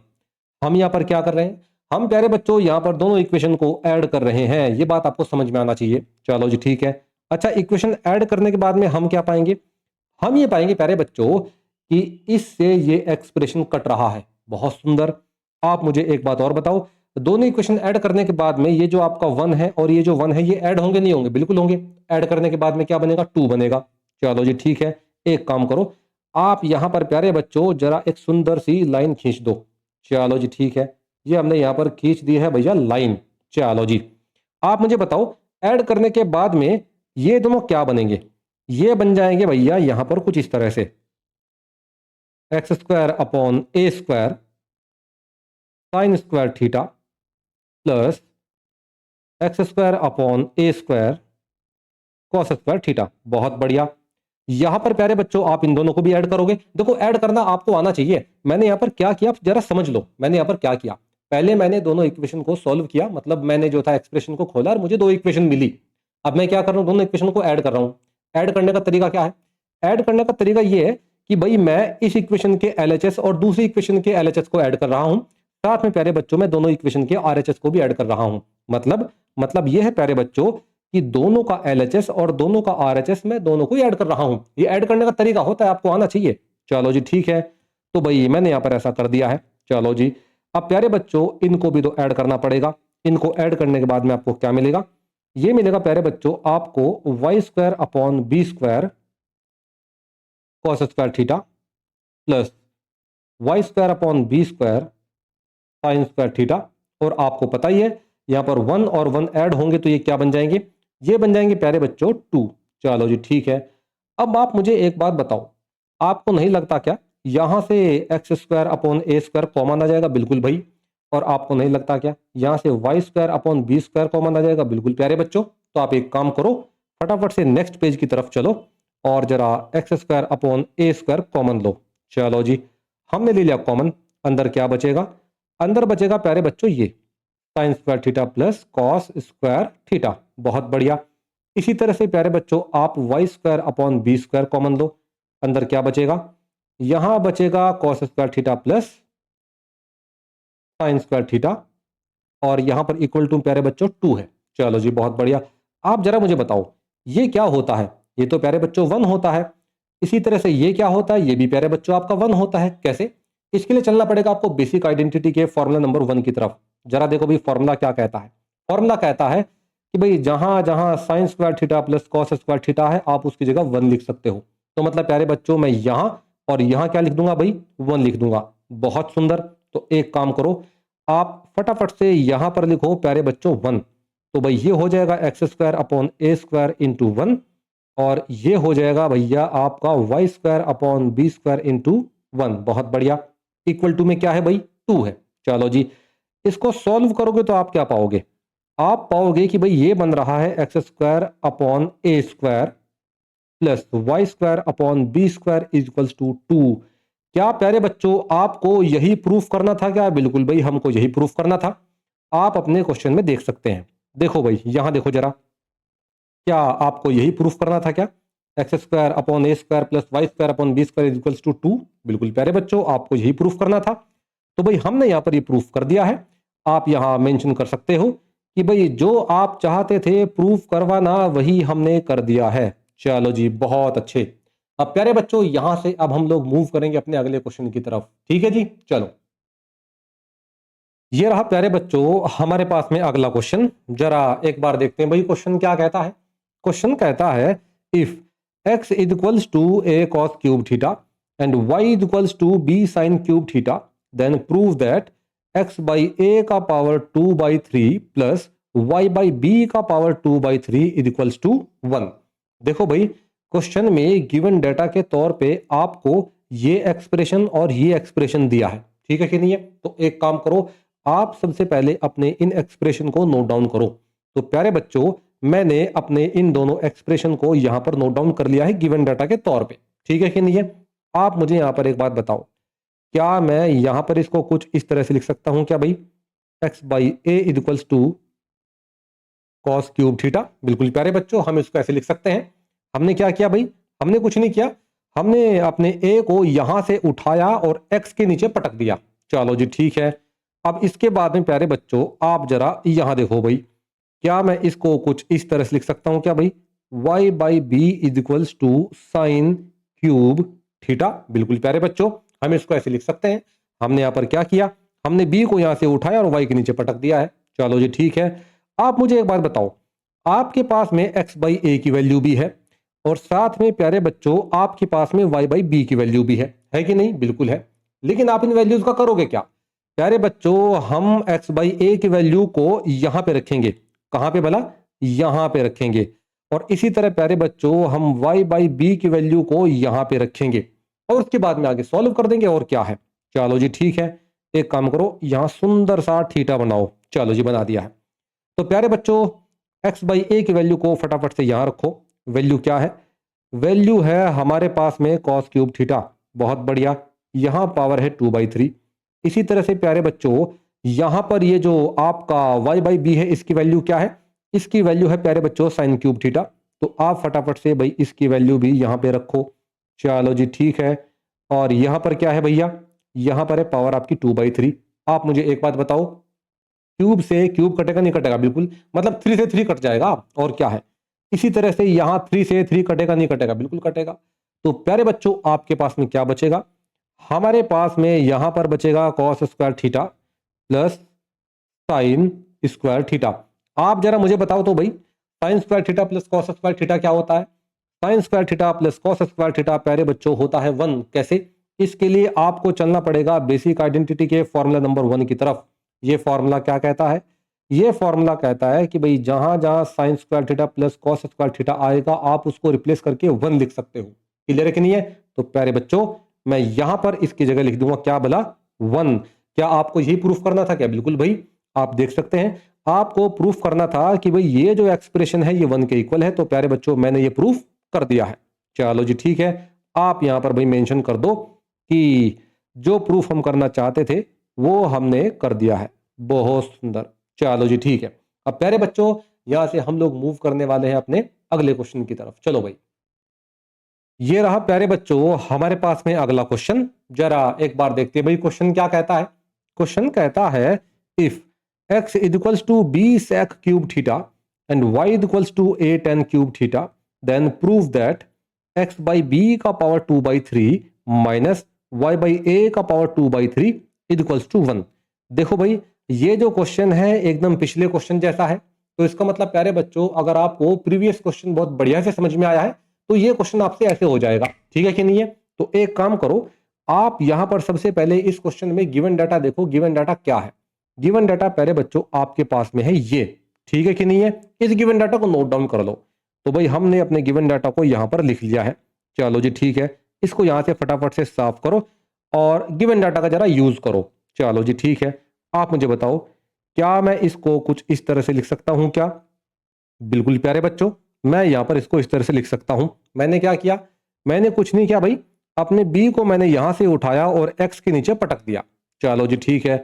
हम यहां पर क्या कर रहे हैं? हम प्यारे बच्चों यहां पर दोनों इक्वेशन को ऐड कर रहे हैं। ये बात आपको समझ में आना चाहिए। चलो जी ठीक है। अच्छा, इक्वेशन ऐड करने के बाद में हम क्या पाएंगे? हम ये पाएंगे प्यारे बच्चों कि इससे ये एक्सप्रेशन कट रहा है। बहुत सुंदर। आप मुझे एक बात और बताओ, दोनों इक्वेशन ऐड करने के बाद में ये जो आपका 1 है और ये जो 1 है ये ऐड होंगे नहीं होंगे? बिल्कुल होंगे। ऐड करने के बाद में क्या बनेगा? 2 बनेगा। चलो जी ठीक है। एक काम करो, आप यहां पर प्यारे बच्चों जरा एक सुंदर सी लाइन खींच दो। चलो जी ठीक है, ये हमने यहां पर खींच दी है भैया लाइन। चलो जी, आप मुझे बताओ ऐड करने के बाद में ये दोनों क्या बनेंगे? ये बन जाएंगे भैया यहां पर कुछ इस तरह से x square upon a square sine square theta plus x square upon a square cos square theta. बहुत बढ़िया। यहां पर प्यारे बच्चों आप इन दोनों को भी ऐड करोगे। देखो ऐड करना आपको आना चाहिए। मैंने यहां पर क्या किया जरा समझ लो। मैंने यहां पर क्या किया, पहले मैंने दोनों इक्वेशन को सॉल्व किया, मतलब मैंने जो था एक्सप्रेशन को खोला और मुझे दो इक्वेशन मिली। अब मैं क्या कर रहा हूं? दोनों इक्वेशन को ऐड कर रहा हूं। ऐड करने का तरीका क्या है? ऐड करने का तरीका यह है कि भाई मैं इस इक्वेशन के एलएचएस और दूसरी इक्वेशन के एलएचएस को ऐड कर रहा हूं। साथ में प्यारे बच्चों में दोनों इक्वेशन के आरएचएस को भी ऐड कर रहा हूं। मतलब यह है प्यारे बच्चों कि दोनों का एलएचएस और दोनों का आरएचएस मैं दोनों को ऐड कर रहा हूं। ये ऐड करने का तरीका होता है, आपको आना चाहिए। चलो जी ठीक है, तो भाई मैंने यहां पर ऐसा कर दिया है। चलो जी, अब प्यारे बच्चों इनको भी तो ऐड करना पड़ेगा। इनको ऐड करने के बाद में आपको क्या मिलेगा? ये मिलेगा प्यारे बच्चों आपको y square upon b square cos square theta plus y square upon b square sine square theta और आपको पता ही है यहाँ पर 1 और 1 ऐड होंगे तो ये क्या बन जाएंगे, ये बन जाएंगे प्यारे बच्चों 2। चलो जी ठीक है। अब आप मुझे एक बात बताओ, आपको नहीं लगता क्या यहाँ से x square upon a square common आ जाएगा? बिल्कुल भाई। और आपको नहीं लगता क्या यहाँ से y square upon b square common आ जाएगा? बिल्कुल प्यारे बच्चों। तो आप एक काम करो, फटाफट से नेक्स्ट पेज की तरफ चलो और जरा x square upon a square common लो। चलो जी, हमने ले लिया कॉमन। अंदर क्या बचेगा? अंदर बचेगा प्यारे बच्चों ये sine square theta plus cos square theta. बहुत बढ़िया। इसी तरह से प्यारे बच्चों आप y square upon b square common लो। अंदर क्या बचेगा? यहां बचेगा cos square theta plus sine square theta और यहां पर इक्वल टू प्यारे बच्चों 2 है। चलो जी बहुत बढ़िया। आप जरा मुझे बताओ ये क्या होता है? ये तो प्यारे बच्चों 1 होता है। इसी तरह से ये क्या होता है? ये भी प्यारे बच्चों आपका 1 होता है। कैसे? इसके लिए चलना पड़ेगा आपको बेसिक आइडेंटिटी के फॉर्मूला नंबर 1 की तरफ। जरा देखो भाई फॉर्मूला क्या कहता है। फॉर्मूला कहता है कि भाई जहां जहां sign square theta plus cos square theta है आप उसकी जगह 1 लिख सकते हो। तो मतलब प्यारे बच्चों मैं यहां और यहां क्या लिख दूंगा भाई? 1 लिख दूंगा। बहुत सुंदर। तो एक काम करो, आप फटाफट से यहां पर लिखो प्यारे बच्चों 1। तो भाई ये हो जाएगा x square upon a square into 1 और ये हो जाएगा भैया आपका y square upon b square into 1। बहुत बढ़िया। इक्वल टू में क्या है भाई? 2 है। चलो जी, इसको सॉल्व करोगे तो आप क्या पाओगे? आप पाओगे कि भाई ये बन रहा है x square upon a square plus y square upon b square is equals to 2। क्या प्यारे बच्चों आपको यही प्रूफ करना था क्या? बिल्कुल भाई हमको यही प्रूफ करना था। आप अपने क्वेश्चन में देख सकते हैं। देखो भाई यहां देखो जरा, क्या आपको यही प्रूफ करना था क्या? X square upon a square plus y square upon b square is equals to 2। बिल्कुल प्यारे बच्चों आपको यही प्रूफ करना था। तो भाई हमने यहां पर ये प्रूफ कर दिया है। आप यहां मेंशन कर सकते हो कि भाई जो आप चाहते थे प्रूफ करवाना वही हमने कर दिया है। चलो जी बहुत अच्छे। अब प्यारे बच्चों यहां से अब हम लोग मूव करेंगे अपने अगले क्वेश्चन की तरफ। ठीक है जी, चलो। ये रहा प्यारे बच्चों हमारे पास में अगला क्वेश्चन। जरा एक बार देखते हैं भाई क्वेश्चन क्या कहता है। क्वेश्चन कहता है if x is equals to a cos cube theta and y is equals to b sine cube theta then prove that x by a का power 2/3 plus y by b का power 2/3 is equals to 1। देखो भाई question में given data के तौर पे आपको ये एक्सप्रेशन और ये एक्सप्रेशन दिया है। ठीक है कि नहीं है? तो एक काम करो, आप सबसे पहले अपने इन एक्सप्रेशन को नोट डाउन करो। तो प्यारे बच्चों मैंने अपने इन दोनों एक्सप्रेशन को यहां पर नोट डाउन कर लिया है गिवन डाटा के तौर पे। ठीक है कि नहीं है? आप मुझे यहां पर एक बात बताओ, क्या मैं यहां पर इसको कुछ इस तरह से लिख सकता हूं क्या भाई? X by a is equals to cos cube theta. बिल्कुल प्यारे बच्चों हम इसको ऐसे लिख सकते हैं। हमने क्या किया भाई? हमने कुछ नहीं किया, हमने अपने ए को यहां से उठाया और एक्स के नीचे पटक दिया। चलो जी ठीक है। अब इसके बाद में प्यारे बच्चों आप जरा यहां देखो भाई, क्या मैं इसको कुछ इस तरह से लिख सकता हूं क्या भाई? y by b is equals to sine cube theta. बिल्कुल प्यारे बच्चों हम इसको ऐसे लिख सकते हैं। हमने यहां पर क्या किया? हमने b को यहां से उठाया और y के नीचे पटक दिया है। चलो जी ठीक है। आप मुझे एक बात बताओ, आपके पास में x बाई ए की वैल्यू भी है और साथ में प्यारे बच्चों आपके पास में y बाई बी की वैल्यू भी है कि नहीं? बिल्कुल है। लेकिन आप इन वैल्यूज का करोगे क्या? प्यारे बच्चों हम x बाई ए की वैल्यू को यहां पे रखेंगे। कहां पे भला? यहां पे रखेंगे। और इसी तरह प्यारे बच्चों हम y बाई बी की वैल्यू को यहां पे रखेंगे और उसके बाद में आगे सॉल्व कर देंगे। और क्या है? चलो जी ठीक है। एक काम करो, यहां सुंदर सा थीटा बनाओ। चलो जी बना दिया है। तो प्यारे बच्चों x बाई ए की वैल्यू को फटाफट से यहां रखो। वैल्यू क्या है? वैल्यू है हमारे पास में कॉस क्यूब थीटा। बहुत बढ़िया। यहां पावर है 2/3। इसी तरह से प्यारे बच्चों यहां पर ये जो आपका y बाई बी है इसकी वैल्यू क्या है? इसकी वैल्यू है प्यारे बच्चों साइन क्यूब थीटा। तो आप फटाफट से भाई इसकी वैल्यू भी यहां पे रखो। चलो जी ठीक है। और यहां पर क्या है भैया? यहां पर है पावर आपकी 2/3। आप मुझे एक बात बताओ, क्यूब से क्यूब कटेगा नहीं कटेगा? बिल्कुल, मतलब 3 से 3 कट जाएगा। और क्या है? इसी तरह से यहां 3 से 3 कटेगा नहीं कटेगा? बिल्कुल कटेगा। तो प्यारे बच्चों आपके पास में क्या बचेगा? हमारे पास में यहां पर बचेगा cos square theta plus sine square theta. आप जरा मुझे बताओ तो भाई sine square theta plus cos square theta क्या होता है? Sign square theta plus cos square theta प्यारे बच्चों होता है 1। कैसे? इसके लिए आपको चलना पड़ेगा बेसिक आइडेंटिटी के फॉर्मूला नंबर 1 की तरफ। ये फॉर्मूला क्या कहता है? ये फॉर्मूला कहता है कि भाई जहां जहां sign square theta plus cos square theta आएगा आप उसको रिप्लेस करके 1 लिख सकते हो। क्लियर है कि नहीं है? तो प्यारे बच्चों मैं यहां पर इसकी जगह लिख दूंगा क्या बोला? 1। क्या आपको यही प्रूफ करना था क्या? बिल्कुल भाई, आप देख सकते हैं आपको प्रूफ करना था कि भाई ये जो एक्सप्रेशन है ये 1 के इक्वल है। तो प्यारे बच्चों मैंने ये प्रूफ कर दिया है। चलो जी ठीक है, आप यहां पर भाई मेंशन कर दो कि जो प्रूफ हम करना चाहते थे वो हमने कर दिया है। बहुत सुंदर। चलो जी ठीक है, अब प्यारे बच्चों यहां से हम लोग मूव करने वाले हैं अपने अगले क्वेश्चन की तरफ। चलो भाई, ये रहा प्यारे बच्चों हमारे पास में अगला क्वेश्चन। जरा एक बार देखते हैं भाई क्वेश्चन क्या कहता है। क्वेश्चन कहता है if x equals to b sec cube theta and y equals to a tan cube theta then prove that x by b का power 2/3 minus y by a का पावर 2/3 इक्वल्स टू 1। देखो भाई ये जो question है एकदम पिछले question जैसा है। तो इसका मतलब प्यारे बच्चों अगर आपको प्रीवियस क्वेश्चन बहुत बढ़िया से समझ में आया है तो ये क्वेश्चन आपसे ऐसे हो जाएगा। ठीक है कि नहीं है? तो एक काम करो, आप यहां पर सबसे पहले इस क्वेश्चन में गिवन डाटा देखो। गिवन डाटा क्या है? गिवन डाटा प्यारे बच्चों आपके पास में है ये। ठीक है कि नहीं है? इस गिवन डाटा को नोट डाउन कर लो। तो भाई हमने अपने गिवन डाटा को यहां पर लिख लिया है। चलो जी ठीक है, इसको यहां से फटाफट से साफ करो और गिवन डाटा का जरा यूज करो। चलो जी ठीक है, आप मुझे बताओ क्या मैं इसको कुछ इस तरह से लिख सकता हूं क्या? बिल्कुल प्यारे बच्चों, मैं यहां पर इसको इस तरह से लिख सकता हूं। मैंने क्या किया? मैंने कुछ नहीं किया भाई, अपने b को मैंने यहां से उठाया और x के नीचे पटक दिया। चलो जी ठीक है,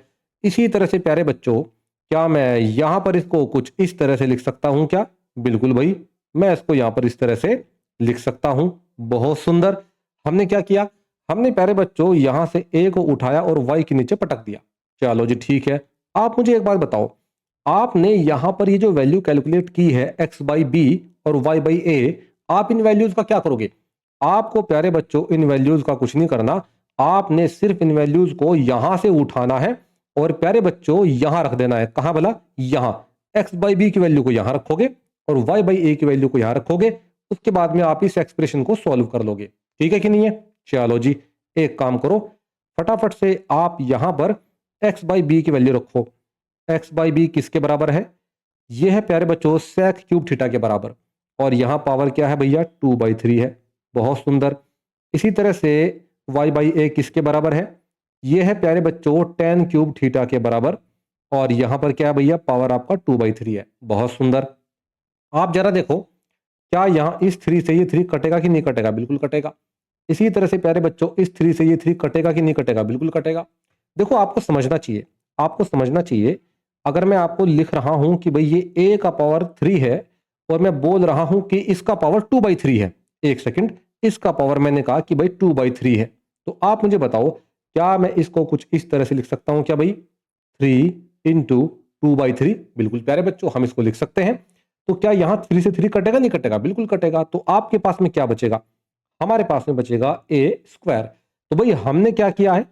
इसी तरह से प्यारे बच्चों क्या मैं यहां पर इसको कुछ इस तरह से लिख सकता हूं क्या? बिल्कुल भाई, मैं इसको यहां पर इस तरह से लिख सकता हूं। बहुत सुंदर। हमने क्या किया? हमने प्यारे बच्चों यहां से a को उठाया और y के नीचे पटक दिया। चलो जी ठीक है, आप मुझे एक बात बताओ, आपने यहां पर ये जो वैल्यू कैलकुलेट की है x बाई बी और y बाई ए, आप इन वैल्यूज का क्या करोगे? आपको प्यारे बच्चों इन वैल्यूज का कुछ नहीं करना, आपने सिर्फ इन वैल्यूज को यहां से उठाना है और प्यारे बच्चों यहां रख देना है। कहां भला? यहां। x बाई बी की वैल्यू को यहां रखोगे और y बाई ए की वैल्यू को यहां रखोगे। उसके बाद में आप इस एक्सप्रेशन को सॉल्व कर लोगे। ठीक है कि नहीं है? चलो जी, एक काम करो, फटाफट से आप यहां पर x बाई बी की वैल्यू रखो। x बाई बी किसके बराबर है? यह है प्यारे बच्चों sec क्यूब थीटा के बराबर। और यहां पावर क्या है भैया? 2/3 है। बहुत सुंदर। इसी तरह से y बाई ए किसके बराबर है? यह है प्यारे बच्चों tan क्यूब थीटा के बराबर। और यहां पर क्या है भैया? पावर आपका 2/3 है। बहुत सुंदर। आप जरा देखो क्या यहां इस 3 से ये 3 कटेगा कि नहीं कटेगा? बिल्कुल कटेगा। इसी तरह से प्यारे बच्चों इस 3 से ये 3 कटेगा कि नहीं कटेगा? बिल्कुल कटेगा। देखो आपको समझना चाहिए, आपको समझना चाहिए, अगर मैं आपको लिख रहा हूं कि भाई ये a का पावर 3 है और मैं बोल रहा हूं कि इसका पावर 2/3 है। एक सेकंड, इसका पावर मैंने कहा कि भाई 2/3 है। तो आप मुझे बताओ क्या मैं इसको कुछ इस तरह से लिख सकता हूं क्या भाई? 3 इंटू 2/3। बिल्कुल प्यारे बच्चों हम इसको लिख सकते हैं। तो क्या यहां 3 से 3 कटेगा? नहीं कटेगा? बिल्कुल कटेगा। तो आपके पास में क्या बचेगा? हमारे पास में बचेगा a स्क्वायर। तो भाई हमने क्या किया है?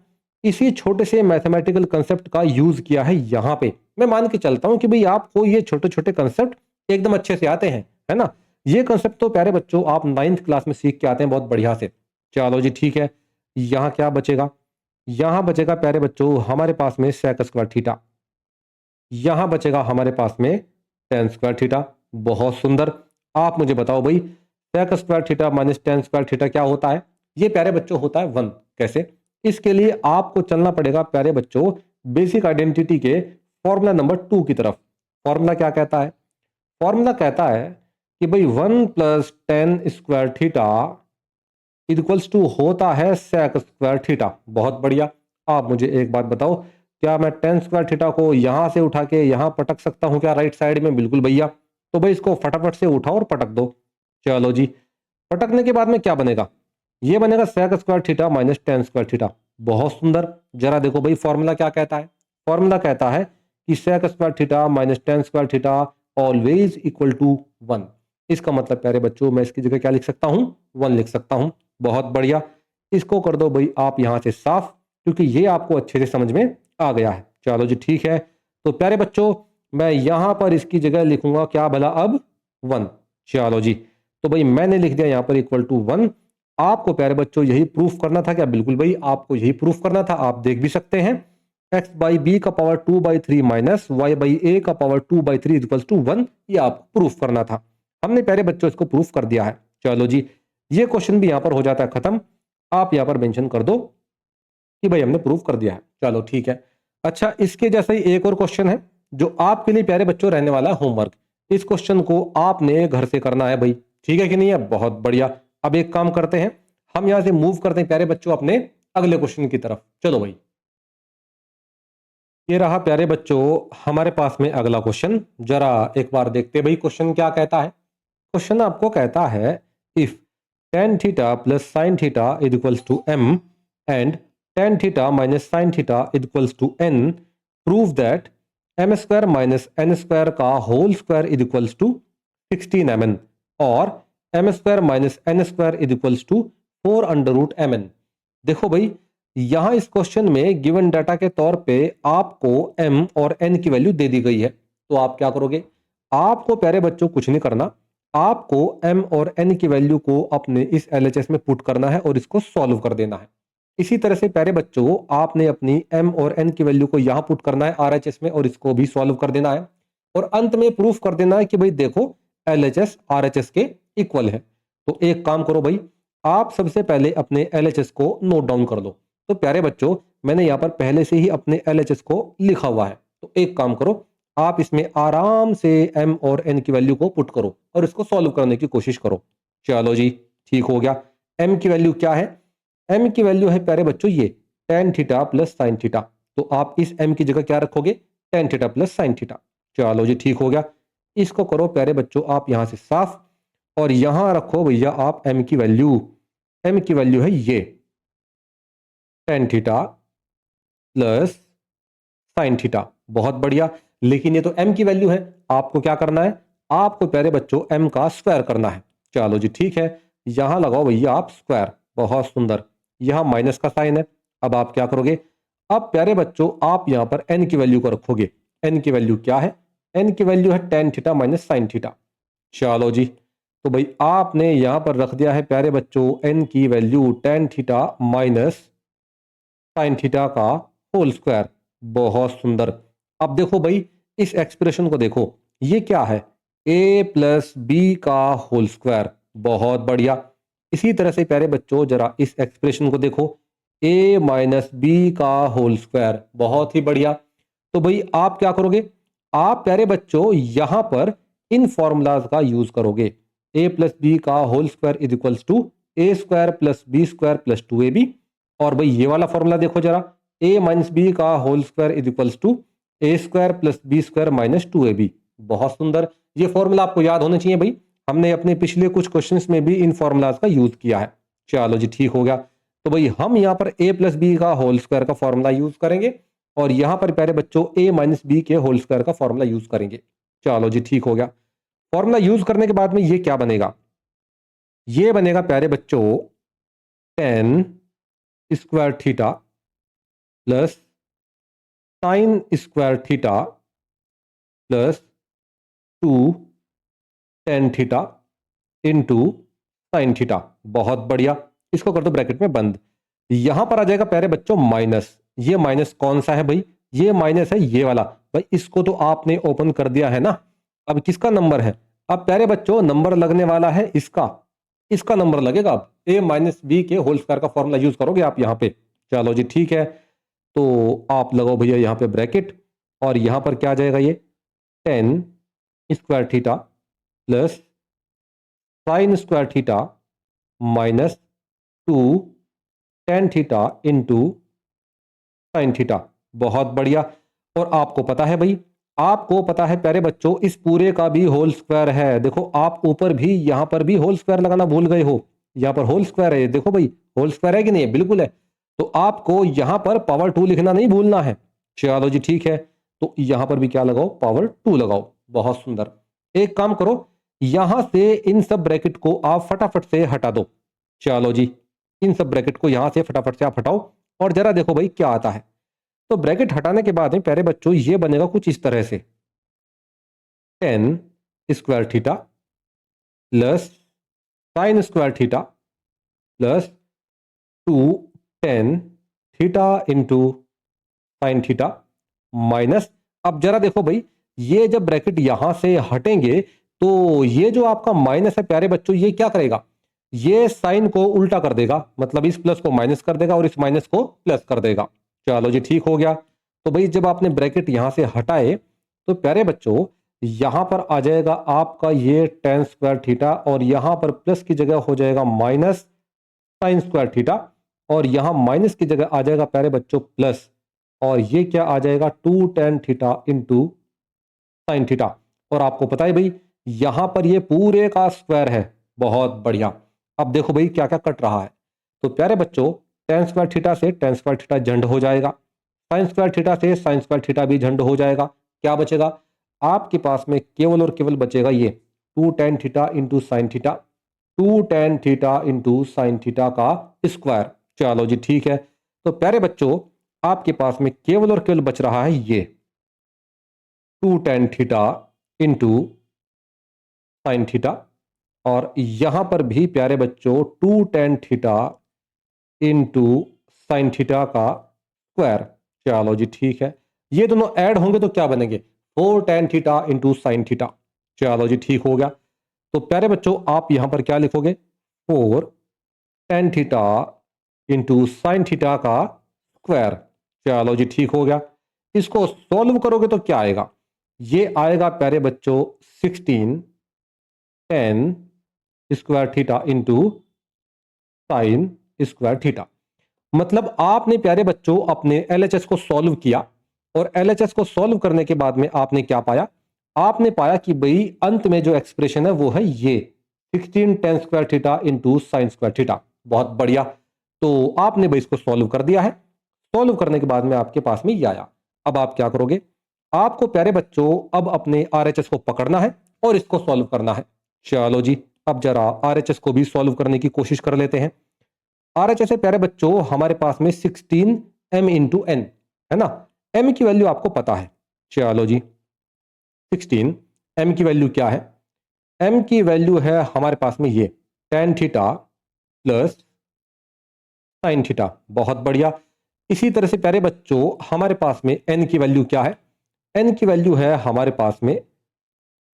इसी छोटे से मैथमेटिकल कंसेप्ट का यूज किया है यहां पे। मैं मान के चलता हूं कि भाई आपको ये छोटे छोटे कंसेप्ट एकदम अच्छे से आते हैं, है ना? ये कंसेप्ट तो प्यारे बच्चों आप 9th क्लास में सीख के आते हैं बहुत बढ़िया से। चलो जी ठीक है, यहां क्या बचेगा? यहां बचेगा प्यारे बच्चों हमारे पास में sec स्क्वायर थीटा। यहां बचेगा हमारे पास में tan स्क्वायर थीटा। बहुत सुंदर। आप मुझे बताओ भाई sec square theta minus tan square theta क्या होता है? ये प्यारे बच्चों होता है 1। कैसे? इसके लिए आपको चलना पड़ेगा प्यारे बच्चों बेसिक आइडेंटिटी के फॉर्मूला नंबर 2 की तरफ। फॉर्मूला क्या कहता है? फॉर्मूला कहता है कि भाई 1 plus tan square theta equals to होता है sec स्क्वायर थीटा। बहुत बढ़िया। आप मुझे एक बात बताओ, क्या मैं tan स्क्वायर थीटा को यहां से उठा के यहां पटक सकता हूं क्या राइट साइड में? बिल्कुल भैया। तो भाई इसको फटाफट से उठाओ और पटक दो। चलो जी, पटकने के बाद में क्या बनेगा? ये बनेगा sec square theta minus tan square theta. बहुत सुंदर। जरा देखो भाई फॉर्मूला क्या कहता है? फॉर्मूला कहता है कि sec square theta minus tan square theta always equal to 1। इसका मतलब प्यारे बच्चों मैं इसकी जगह क्या लिख सकता हूं? 1 लिख सकता हूं। बहुत बढ़िया। इसको कर दो भाई आप यहां से साफ, क्योंकि ये आपको अच्छे से समझ में आ गया है। चलो जी ठीक है, तो प्यारे बच्चों मैं यहां पर इसकी जगह लिखूंगा क्या भला? अब 1। चलो जी, तो भाई मैंने लिख दिया यहां पर इक्वल टू 1। आपको प्यारे बच्चों यही प्रूफ करना था क्या? बिल्कुल भाई आपको यही प्रूफ करना था। आप देख भी सकते हैं एक्स बाई बी का power 2/3 minus y by a का पावर 2/3 इक्वल्स टू 1, ये आपको प्रूफ करना था। हमने प्यारे बच्चों इसको प्रूफ कर दिया है। चलो जी, ये क्वेश्चन भी यहां पर हो जाता है खत्म। आप यहां पर मेंशन कर दो कि भाई हमने प्रूफ कर दिया है। चलो ठीक है। अच्छा, इसके जैसा ही एक और क्वेश्चन है जो आपके लिए प्यारे बच्चों रहने वाला है होमवर्क। इस क्वेश्चन को आपने घर से करना है भाई, ठीक है कि नहीं है? बहुत बढ़िया। अब एक काम करते हैं, हम यहां से मूव करते हैं प्यारे बच्चों अपने अगले क्वेश्चन की तरफ। चलो भाई, ये रहा प्यारे बच्चों हमारे पास में अगला क्वेश्चन। जरा एक बार देखते हैं भाई क्वेश्चन क्या कहता है। क्वेश्चन आपको कहता है, if tan theta plus sine theta is equals to m and tan theta minus sine theta is equals to n, prove that m square minus n square का whole square is equals to 16mn और m square minus n square is equals to 4 under root mn। देखो भाई, यहां इस question में given data के तौर पे आपको m और n की वैल्यू दे दी गई है। तो आप क्या करोगे? आपको प्यारे बच्चों कुछ नहीं करना, आपको m और n की वैल्यू को अपने इस LHS में पुट करना है और इसको सॉल्व कर देना है। इसी तरह से प्यारे बच्चों आपने अपनी m और n की वैल्यू को यहां पुट करना है RHS में और इसको भी सॉल्व कर देना है। और अंत में प्रूफ कर देना है कि भाई देखो LHS RHS के इक्वल है। तो एक काम करो भाई, आप सबसे पहले अपने LHS को नोट डाउन कर लो। तो प्यारे बच्चों मैंने यहाँ पर पहले से ही अपने LHS को लिखा हुआ है। तो एक काम करो, आप इसमें आराम से m और n की वैल्यू को पुट करो और इसको सॉल्व करने की कोशिश करो। चलो जी, ठीक हो गया। m की वैल्यू क्या है? m की वैल्यू है प्यारे बच्चों ये tan theta plus sine theta. तो आप इस m की जगह क्या रखोगे? tan theta plus sine theta. चलो जी, ठीक हो गया। इसको करो प्यारे बच्चों आप यहां से साफ, और यहां रखो भैया आप m की वैल्यू। m की वैल्यू है ये tan theta plus sine theta. बहुत बढ़िया। लेकिन ये तो m की वैल्यू है, आपको क्या करना है? आपको प्यारे बच्चों m का स्क्वायर करना है। चलो जी, ठीक है। यहां लगाओ भैया आप स्क्वायर। बहुत सुंदर। यहां माइनस का साइन है। अब आप क्या करोगे? अब प्यारे बच्चों आप यहां पर n की वैल्यू को रखोगे। n की वैल्यू क्या है? n की वैल्यू है tan theta minus sine theta. चलो जी, तो भाई आपने यहां पर रख दिया है प्यारे बच्चों n की value tan theta minus sine theta का होल स्क्वायर। बहुत सुंदर। अब देखो भाई, इस एक्सप्रेशन को देखो, ये क्या है? a प्लस बी का होल स्क्वायर। बहुत बढ़िया। इसी तरह से प्यारे बच्चों जरा इस एक्सप्रेशन को देखो, a माइनस बी का होल स्क्वायर। बहुत ही बढ़िया। तो भाई आप क्या करोगे? आप प्यारे बच्चों यहां पर इन फॉर्मूलाज का यूज करोगे। a प्लस बी का whole square is equals to a square plus b square plus 2ab। और भाई ये वाला फॉर्मूला देखो जरा, a माइनस बी का whole square is equals to a square plus b square minus 2ab। बहुत सुंदर। ये फॉर्मूला आपको याद होना चाहिए भाई, हमने अपने पिछले कुछ क्वेश्चंस में भी इन फॉर्मूलाज का यूज किया है। चलो जी, ठीक हो गया। तो भाई हम यहाँ पर a प्लस बी का होल स्क्वायर का फॉर्मूला यूज करेंगे और यहां पर प्यारे बच्चों a माइनस बी के होल स्क्वायर का फॉर्मूला यूज करेंगे। चलो जी, ठीक हो गया। फॉर्मूला यूज करने के बाद में ये क्या बनेगा? ये बनेगा प्यारे बच्चों ten square theta plus sine square theta plus 2 ten theta into sine theta. बहुत बढ़िया। इसको कर दो ब्रैकेट में बंद। यहां पर आ जाएगा प्यारे बच्चों माइनस। ये माइनस कौन सा है भाई? ये माइनस है ये वाला। भाई इसको तो आपने ओपन कर दिया है ना। अब किसका नंबर है? अब प्यारे बच्चों नंबर लगने वाला है इसका। इसका नंबर लगेगा। अब a माइनस बी के होल स्क्वायर का फॉर्मूला यूज करोगे आप यहां पे। चलो जी, ठीक है। तो आप लगाओ भैया यहाँ पे ब्रैकेट, और यहां पर क्या आ जाएगा? ये ten square theta plus sine square theta minus 2 ten theta into sine theta. बहुत बढ़िया। और आपको पता है भाई, आपको पता है प्यारे बच्चों इस पूरे का भी होल स्क्वायर है। देखो आप ऊपर भी यहां पर भी होल स्क्वायर लगाना भूल गए हो। यहां पर होल स्क्वायर है, देखो भाई होल स्क्वायर है कि नहीं है? बिल्कुल है। तो आपको यहां पर पावर 2 लिखना नहीं भूलना है। चलो जी, ठीक है। तो यहां पर भी क्या लगाओ? पावर 2 लगाओ। बहुत सुंदर। एक काम करो, यहां से इन सब ब्रैकेट को आप फटाफट से हटा दो। चलो जी, इन सब ब्रैकेट को यहां से फटाफट से आप हटाओ और जरा देखो भाई क्या आता है। तो ब्रैकेट हटाने के बाद में प्यारे बच्चों ये बनेगा कुछ इस तरह से, ten square theta plus sine square theta plus 2 ten theta into sine theta minus, अब जरा देखो भाई, ये जब ब्रैकेट यहां से हटेंगे तो ये जो आपका माइनस है प्यारे बच्चों, ये क्या करेगा, ये साइन को उल्टा कर देगा, मतलब इस प्लस को माइनस कर देगा और इस माइनस को प्लस कर देगा। चलो जी ठीक हो गया। तो भाई जब आपने ब्रैकेट यहां से हटाए तो प्यारे बच्चों यहां पर आ जाएगा आपका ये टेन स्क्वायर थीटा, और यहां पर प्लस की जगह हो जाएगा माइनस साइन स्क्वायर थीटा, और यहां माइनस की जगह आ जाएगा प्यारे बच्चों प्लस, और ये क्या आ जाएगा two tan theta into sine theta. और आपको पता है भाई यहां पर ये पूरे का स्क्वायर है। बहुत बढ़िया। अब देखो भाई क्या क्या कट रहा है। तो प्यारे बच्चों टेन स्क्वायर थीटा से टेन स्क्वायर थीटा झंड हो जाएगा, साइन स्क्वायर थीटा से साइन स्क्वायर थीटा भी झंड हो जाएगा। क्या बचेगा आपके पास में, केवल और केवल बचेगा ये two tan theta into sine theta, two tan theta into sine theta का स्क्वायर। चलो जी ठीक है। तो प्यारे बच्चों आपके पास में केवल और केवल बच रहा है ये two tan theta into sine theta, और यहां पर भी प्यारे बच्चों two tan theta into sine theta का स्क्वायर। चलो जी ठीक है। ये दोनों ऐड होंगे तो क्या बनेंगे, four ten theta into sine theta. चलो जी ठीक हो गया। तो प्यारे बच्चों आप यहां पर क्या लिखोगे, four ten theta into sine theta का स्क्वायर। चलो जी ठीक हो गया। इसको सॉल्व करोगे तो क्या आएगा, ये आएगा प्यारे बच्चों sixteen ten square theta into sine square theta. मतलब आपने प्यारे बच्चों अपने एलएचएस को सॉल्व किया, और एलएचएस को सॉल्व करने के बाद में आपने क्या पाया, आपने पाया कि भाई अंत में जो एक्सप्रेशन है वो है ये sixteen ten square theta into sine square theta. बहुत बढ़िया। तो आपने भाई इसको सॉल्व कर दिया है। सॉल्व करने के बाद में आपके पास में ये आया। अब आप क्या करोगे, आपको प्यारे बच्चों अब अपने आरएचएस को पकड़ना है और इसको सॉल्व करना है। चलो जी अब जरा आरएचएस को भी सॉल्व करने की कोशिश कर लेते हैं। आरएचएस है प्यारे बच्चों हमारे पास में 16 m इंटू एन है ना। m की वैल्यू आपको पता है। चलो जी 16 m की वैल्यू क्या है, m की वैल्यू है हमारे पास में ये tan theta plus sine theta. बहुत बढ़िया। इसी तरह से प्यारे बच्चों हमारे पास में n की वैल्यू क्या है, n की वैल्यू है हमारे पास में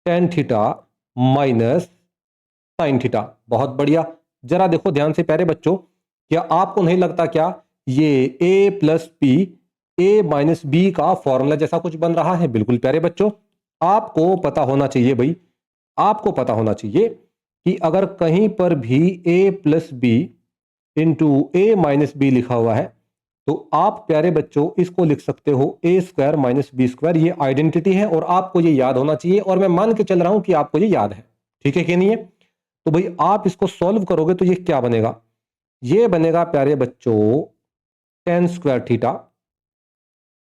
tan theta minus sine theta. बहुत बढ़िया। जरा देखो ध्यान से प्यारे बच्चों, क्या आपको नहीं लगता क्या ये a plus b a minus b का फॉर्मूला जैसा कुछ बन रहा है। बिल्कुल प्यारे बच्चों आपको पता होना चाहिए भाई, आपको पता होना चाहिए कि अगर कहीं पर भी a plus b into a minus b लिखा हुआ है तो आप प्यारे बच्चों इसको लिख सकते हो ए स्क्वायर माइनस बी स्क्वायर। ये आइडेंटिटी है और आपको ये याद होना चाहिए, और मैं मान के चल रहा हूं कि आपको ये याद है। ठीक है कि नहीं है। तो भाई आप इसको सॉल्व करोगे तो ये क्या बनेगा, ये बनेगा प्यारे बच्चों ten square theta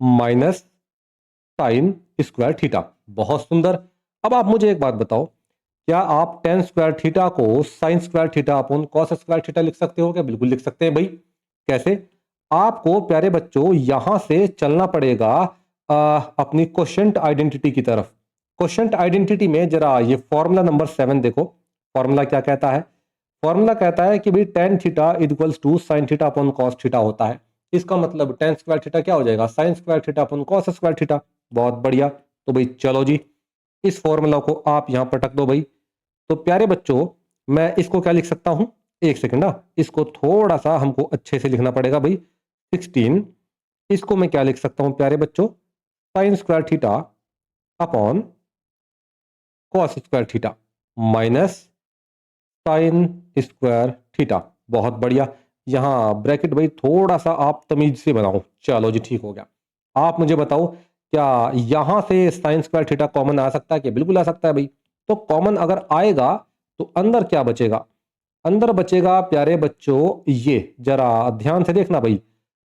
minus sign square theta. बहुत सुंदर। अब आप मुझे एक बात बताओ, क्या आप टेन स्क्वायर थीटा को sign square theta upon cos square theta लिख सकते हो क्या। बिल्कुल लिख सकते हैं भाई। कैसे, आपको प्यारे बच्चों यहां से चलना पड़ेगा अपनी क्वोशिएंट आइडेंटिटी की तरफ। क्वोशिएंट आइडेंटिटी में जरा ये फॉर्मूला नंबर 7 देखो। फॉर्मूला क्या कहता है, फॉर्मूला कहता है कि भाई tan theta equals to sine theta upon cos theta होता है। इसका मतलब टेन स्क्वायर थीटा क्या हो जाएगा, sine square theta upon cos square theta. बहुत बढ़िया। तो भाई चलो जी इस फॉर्मूला को आप यहां पर रख दो भाई। तो प्यारे बच्चों मैं इसको क्या लिख सकता हूं, एक सेकंड ना, इसको थोड़ा सा हमको अच्छे से लिखना पड़ेगा भाई। 16 इसको मैं क्या लिख सकता हूं प्यारे बच्चों, sign square theta upon cos square theta minus sign square theta. बहुत बढ़िया। यहां ब्रैकेट भाई थोड़ा सा आप तमीज से बनाओ। चलो जी ठीक हो गया। आप मुझे बताओ क्या यहां से साइन स्क्वायर थीटा कॉमन आ सकता है कि, बिल्कुल आ सकता है भाई। तो कॉमन अगर आएगा तो अंदर क्या बचेगा, अंदर बचेगा प्यारे बच्चों ये जरा ध्यान से देखना भाई,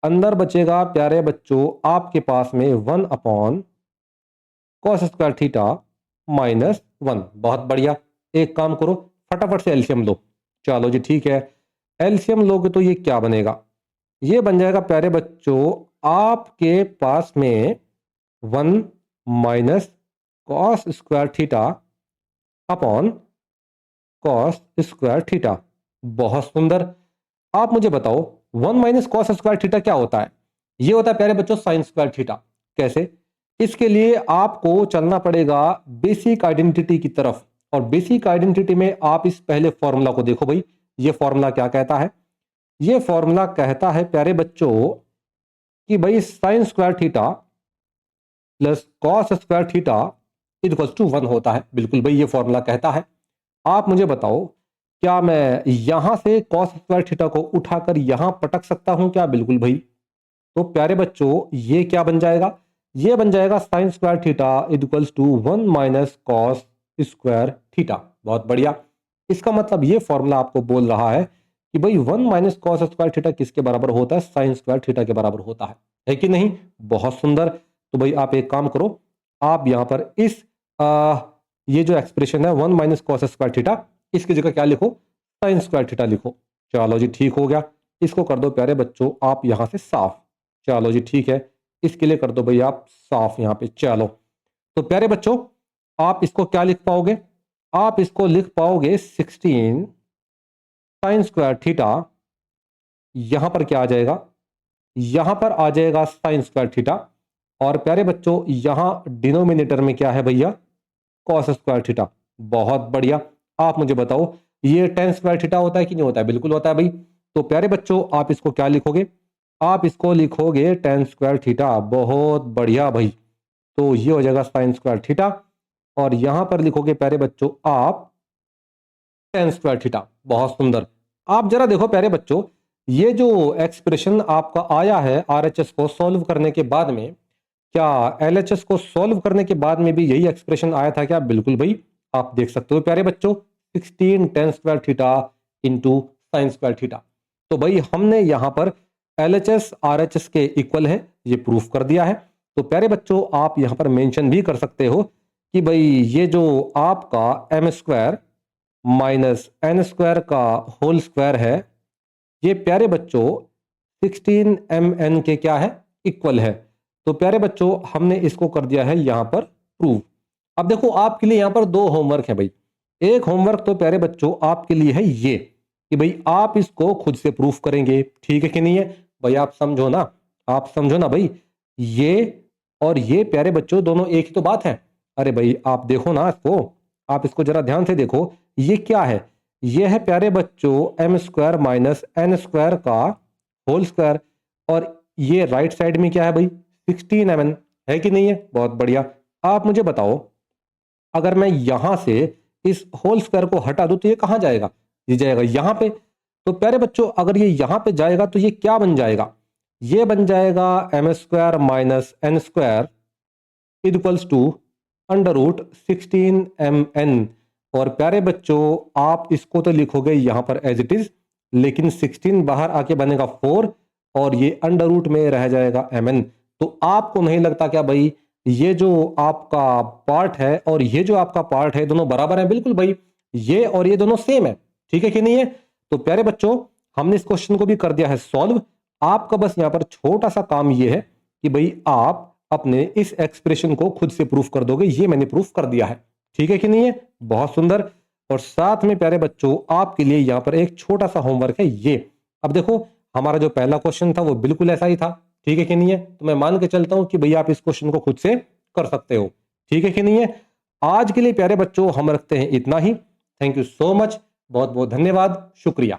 अंदर बचेगा प्यारे बच्चों आपके पास में one upon cos square theta minus one. बहुत बढ़िया। एक काम करो फटाफट से एलसीएम लो। चलो जी ठीक है। एलसीएम लोगे तो ये क्या बनेगा, ये बन जाएगा प्यारे बच्चों आपके पास में one minus cos square theta upon cos square theta. बहुत सुंदर। आप मुझे बताओ one minus cos square theta क्या होता है। ये होता है प्यारे बच्चों साइन स्क्वायर थीटा। कैसे? इसके लिए आपको चलना पड़ेगा बेसिक आइडेंटिटी की तरफ, और बेसिक आइडेंटिटी में आप इस पहले फॉर्मूला को देखो भाई। ये फॉर्मूला क्या कहता है? ये फॉर्मूला कहता है प्यारे बच्चों कि भाई sine square theta plus cos square theta equals to 1 होता है। बिल्कुल भाई, ये फॉर्मूला कहता है। आप मुझे बताओ, क्या मैं यहां से कॉस स्क्वायर थीटा को उठाकर यहां पटक सकता हूं क्या? बिल्कुल भाई। तो प्यारे बच्चों ये क्या बन जाएगा? ये बन जाएगा sine square theta equals to 1 minus cos square theta. बहुत बढ़िया। इसका मतलब ये फॉर्मूला आपको बोल रहा है कि भाई 1 माइनस कॉस स्क्वायर थीटा किसके बराबर होता है? साइन स्क्वायर थीटा के बराबर होता है कि नहीं? बहुत सुंदर। तो भाई आप एक काम करो, आप यहां पर इस ये जो एक्सप्रेशन है 1 माइनस कॉस स्क्वायर थीटा, इसकी जगह क्या लिखो? साइन स्क्वायर थीटा लिखो। चलो जी ठीक हो गया। इसको कर दो प्यारे बच्चों आप यहां से साफ। चलो जी ठीक है, इसके लिए कर दो भाई आप साफ यहां पे। चलो, तो प्यारे बच्चों आप इसको क्या लिख पाओगे? आप इसको लिख पाओगे 16 साइन स्क्वायर थीटा। यहां पर क्या आ जाएगा? यहां पर आ जाएगा साइन स्क्वायर थीटा। और प्यारे बच्चों यहां डिनोमिनेटर में क्या है भैया? Cos square theta. बहुत बढ़िया। आप मुझे बताओ, ये टेन स्क्वायर थीटा होता है कि नहीं होता है? बिल्कुल होता है भाई। तो प्यारे बच्चों आप इसको क्या लिखोगे? आप इसको लिखोगे टेन स्क्वायर थीटा। बहुत बढ़िया भाई। तो ये हो जाएगा साइन स्क्वायर थीटा, और यहां पर लिखोगे प्यारे बच्चों आप टेन स्क्वायर थीटा। बहुत सुंदर। आप जरा देखो प्यारे बच्चों, ये जो एक्सप्रेशन आपका आया है आरएचएस को सॉल्व करने के बाद में, क्या एलएचएस को सॉल्व करने के बाद में भी यही एक्सप्रेशन आया था क्या? बिल्कुल भाई। आप देख सकते हो प्यारे बच्चों 16 ten square theta into sine square theta. तो भाई हमने यहां पर एलएचएस आरएचएस के इक्वल है, ये प्रूफ कर दिया है। तो प्यारे बच्चों आप यहां पर मेंशन भी कर सकते हो कि भाई ये जो आपका m square minus n square का होल स्क्वायर है, ये प्यारे बच्चों 16 एम एन के क्या है? इक्वल है। तो प्यारे बच्चों हमने इसको कर दिया है यहां पर प्रूव। अब देखो आपके लिए यहां पर दो होमवर्क है भाई। एक होमवर्क तो प्यारे बच्चों आपके लिए है ये कि भाई आप इसको खुद से प्रूफ करेंगे, ठीक है कि नहीं है? भाई आप समझो ना, आप समझो ना भाई। ये और ये प्यारे बच्चों दोनों एक ही तो बात है। अरे भाई आप देखो ना इसको, आप इसको जरा ध्यान से देखो। ये क्या है? ये है प्यारे बच्चों m square minus n square का होल स्क्वायर। और ये राइट साइड में क्या है भाई? 16 एम एन, है कि नहीं है? बहुत बढ़िया। आप मुझे बताओ, अगर मैं यहां से इस होल स्क्वायर को हटा दूं तो ये कहां जाएगा? ये जाएगा यहां पे। तो प्यारे बच्चों अगर ये यहां पे जाएगा तो ये क्या बन जाएगा? ये बन जाएगा m square minus n square equals to under root 16 m n. और प्यारे बच्चों आप इसको तो लिखोगे यहां पर एज इट इज, लेकिन 16 बाहर आके बनेगा 4, और ये अंडर रूट में रह जाएगा एम एन। तो आपको नहीं लगता क्या भाई ये जो आपका पार्ट है और ये जो आपका पार्ट है दोनों बराबर है? बिल्कुल भाई, ये और ये दोनों सेम है, ठीक है कि नहीं है? तो प्यारे बच्चों हमने इस क्वेश्चन को भी कर दिया है सॉल्व। आपका बस यहां पर छोटा सा काम ये है कि भाई आप अपने इस एक्सप्रेशन को खुद से प्रूफ कर दोगे। ये मैंने प्रूफ कर दिया है, ठीक है कि नहीं है? बहुत सुंदर। और साथ में प्यारे बच्चों आपके लिए यहां पर एक छोटा सा होमवर्क है ये। अब देखो हमारा जो पहला क्वेश्चन था वो बिल्कुल ऐसा ही था, ठीक है कि नहीं है? तो मैं मान के चलता हूं कि भैया आप इस क्वेश्चन को खुद से कर सकते हो, ठीक है कि नहीं है? आज के लिए प्यारे बच्चों हम रखते हैं इतना ही। थैंक यू सो मच, बहुत बहुत धन्यवाद, शुक्रिया।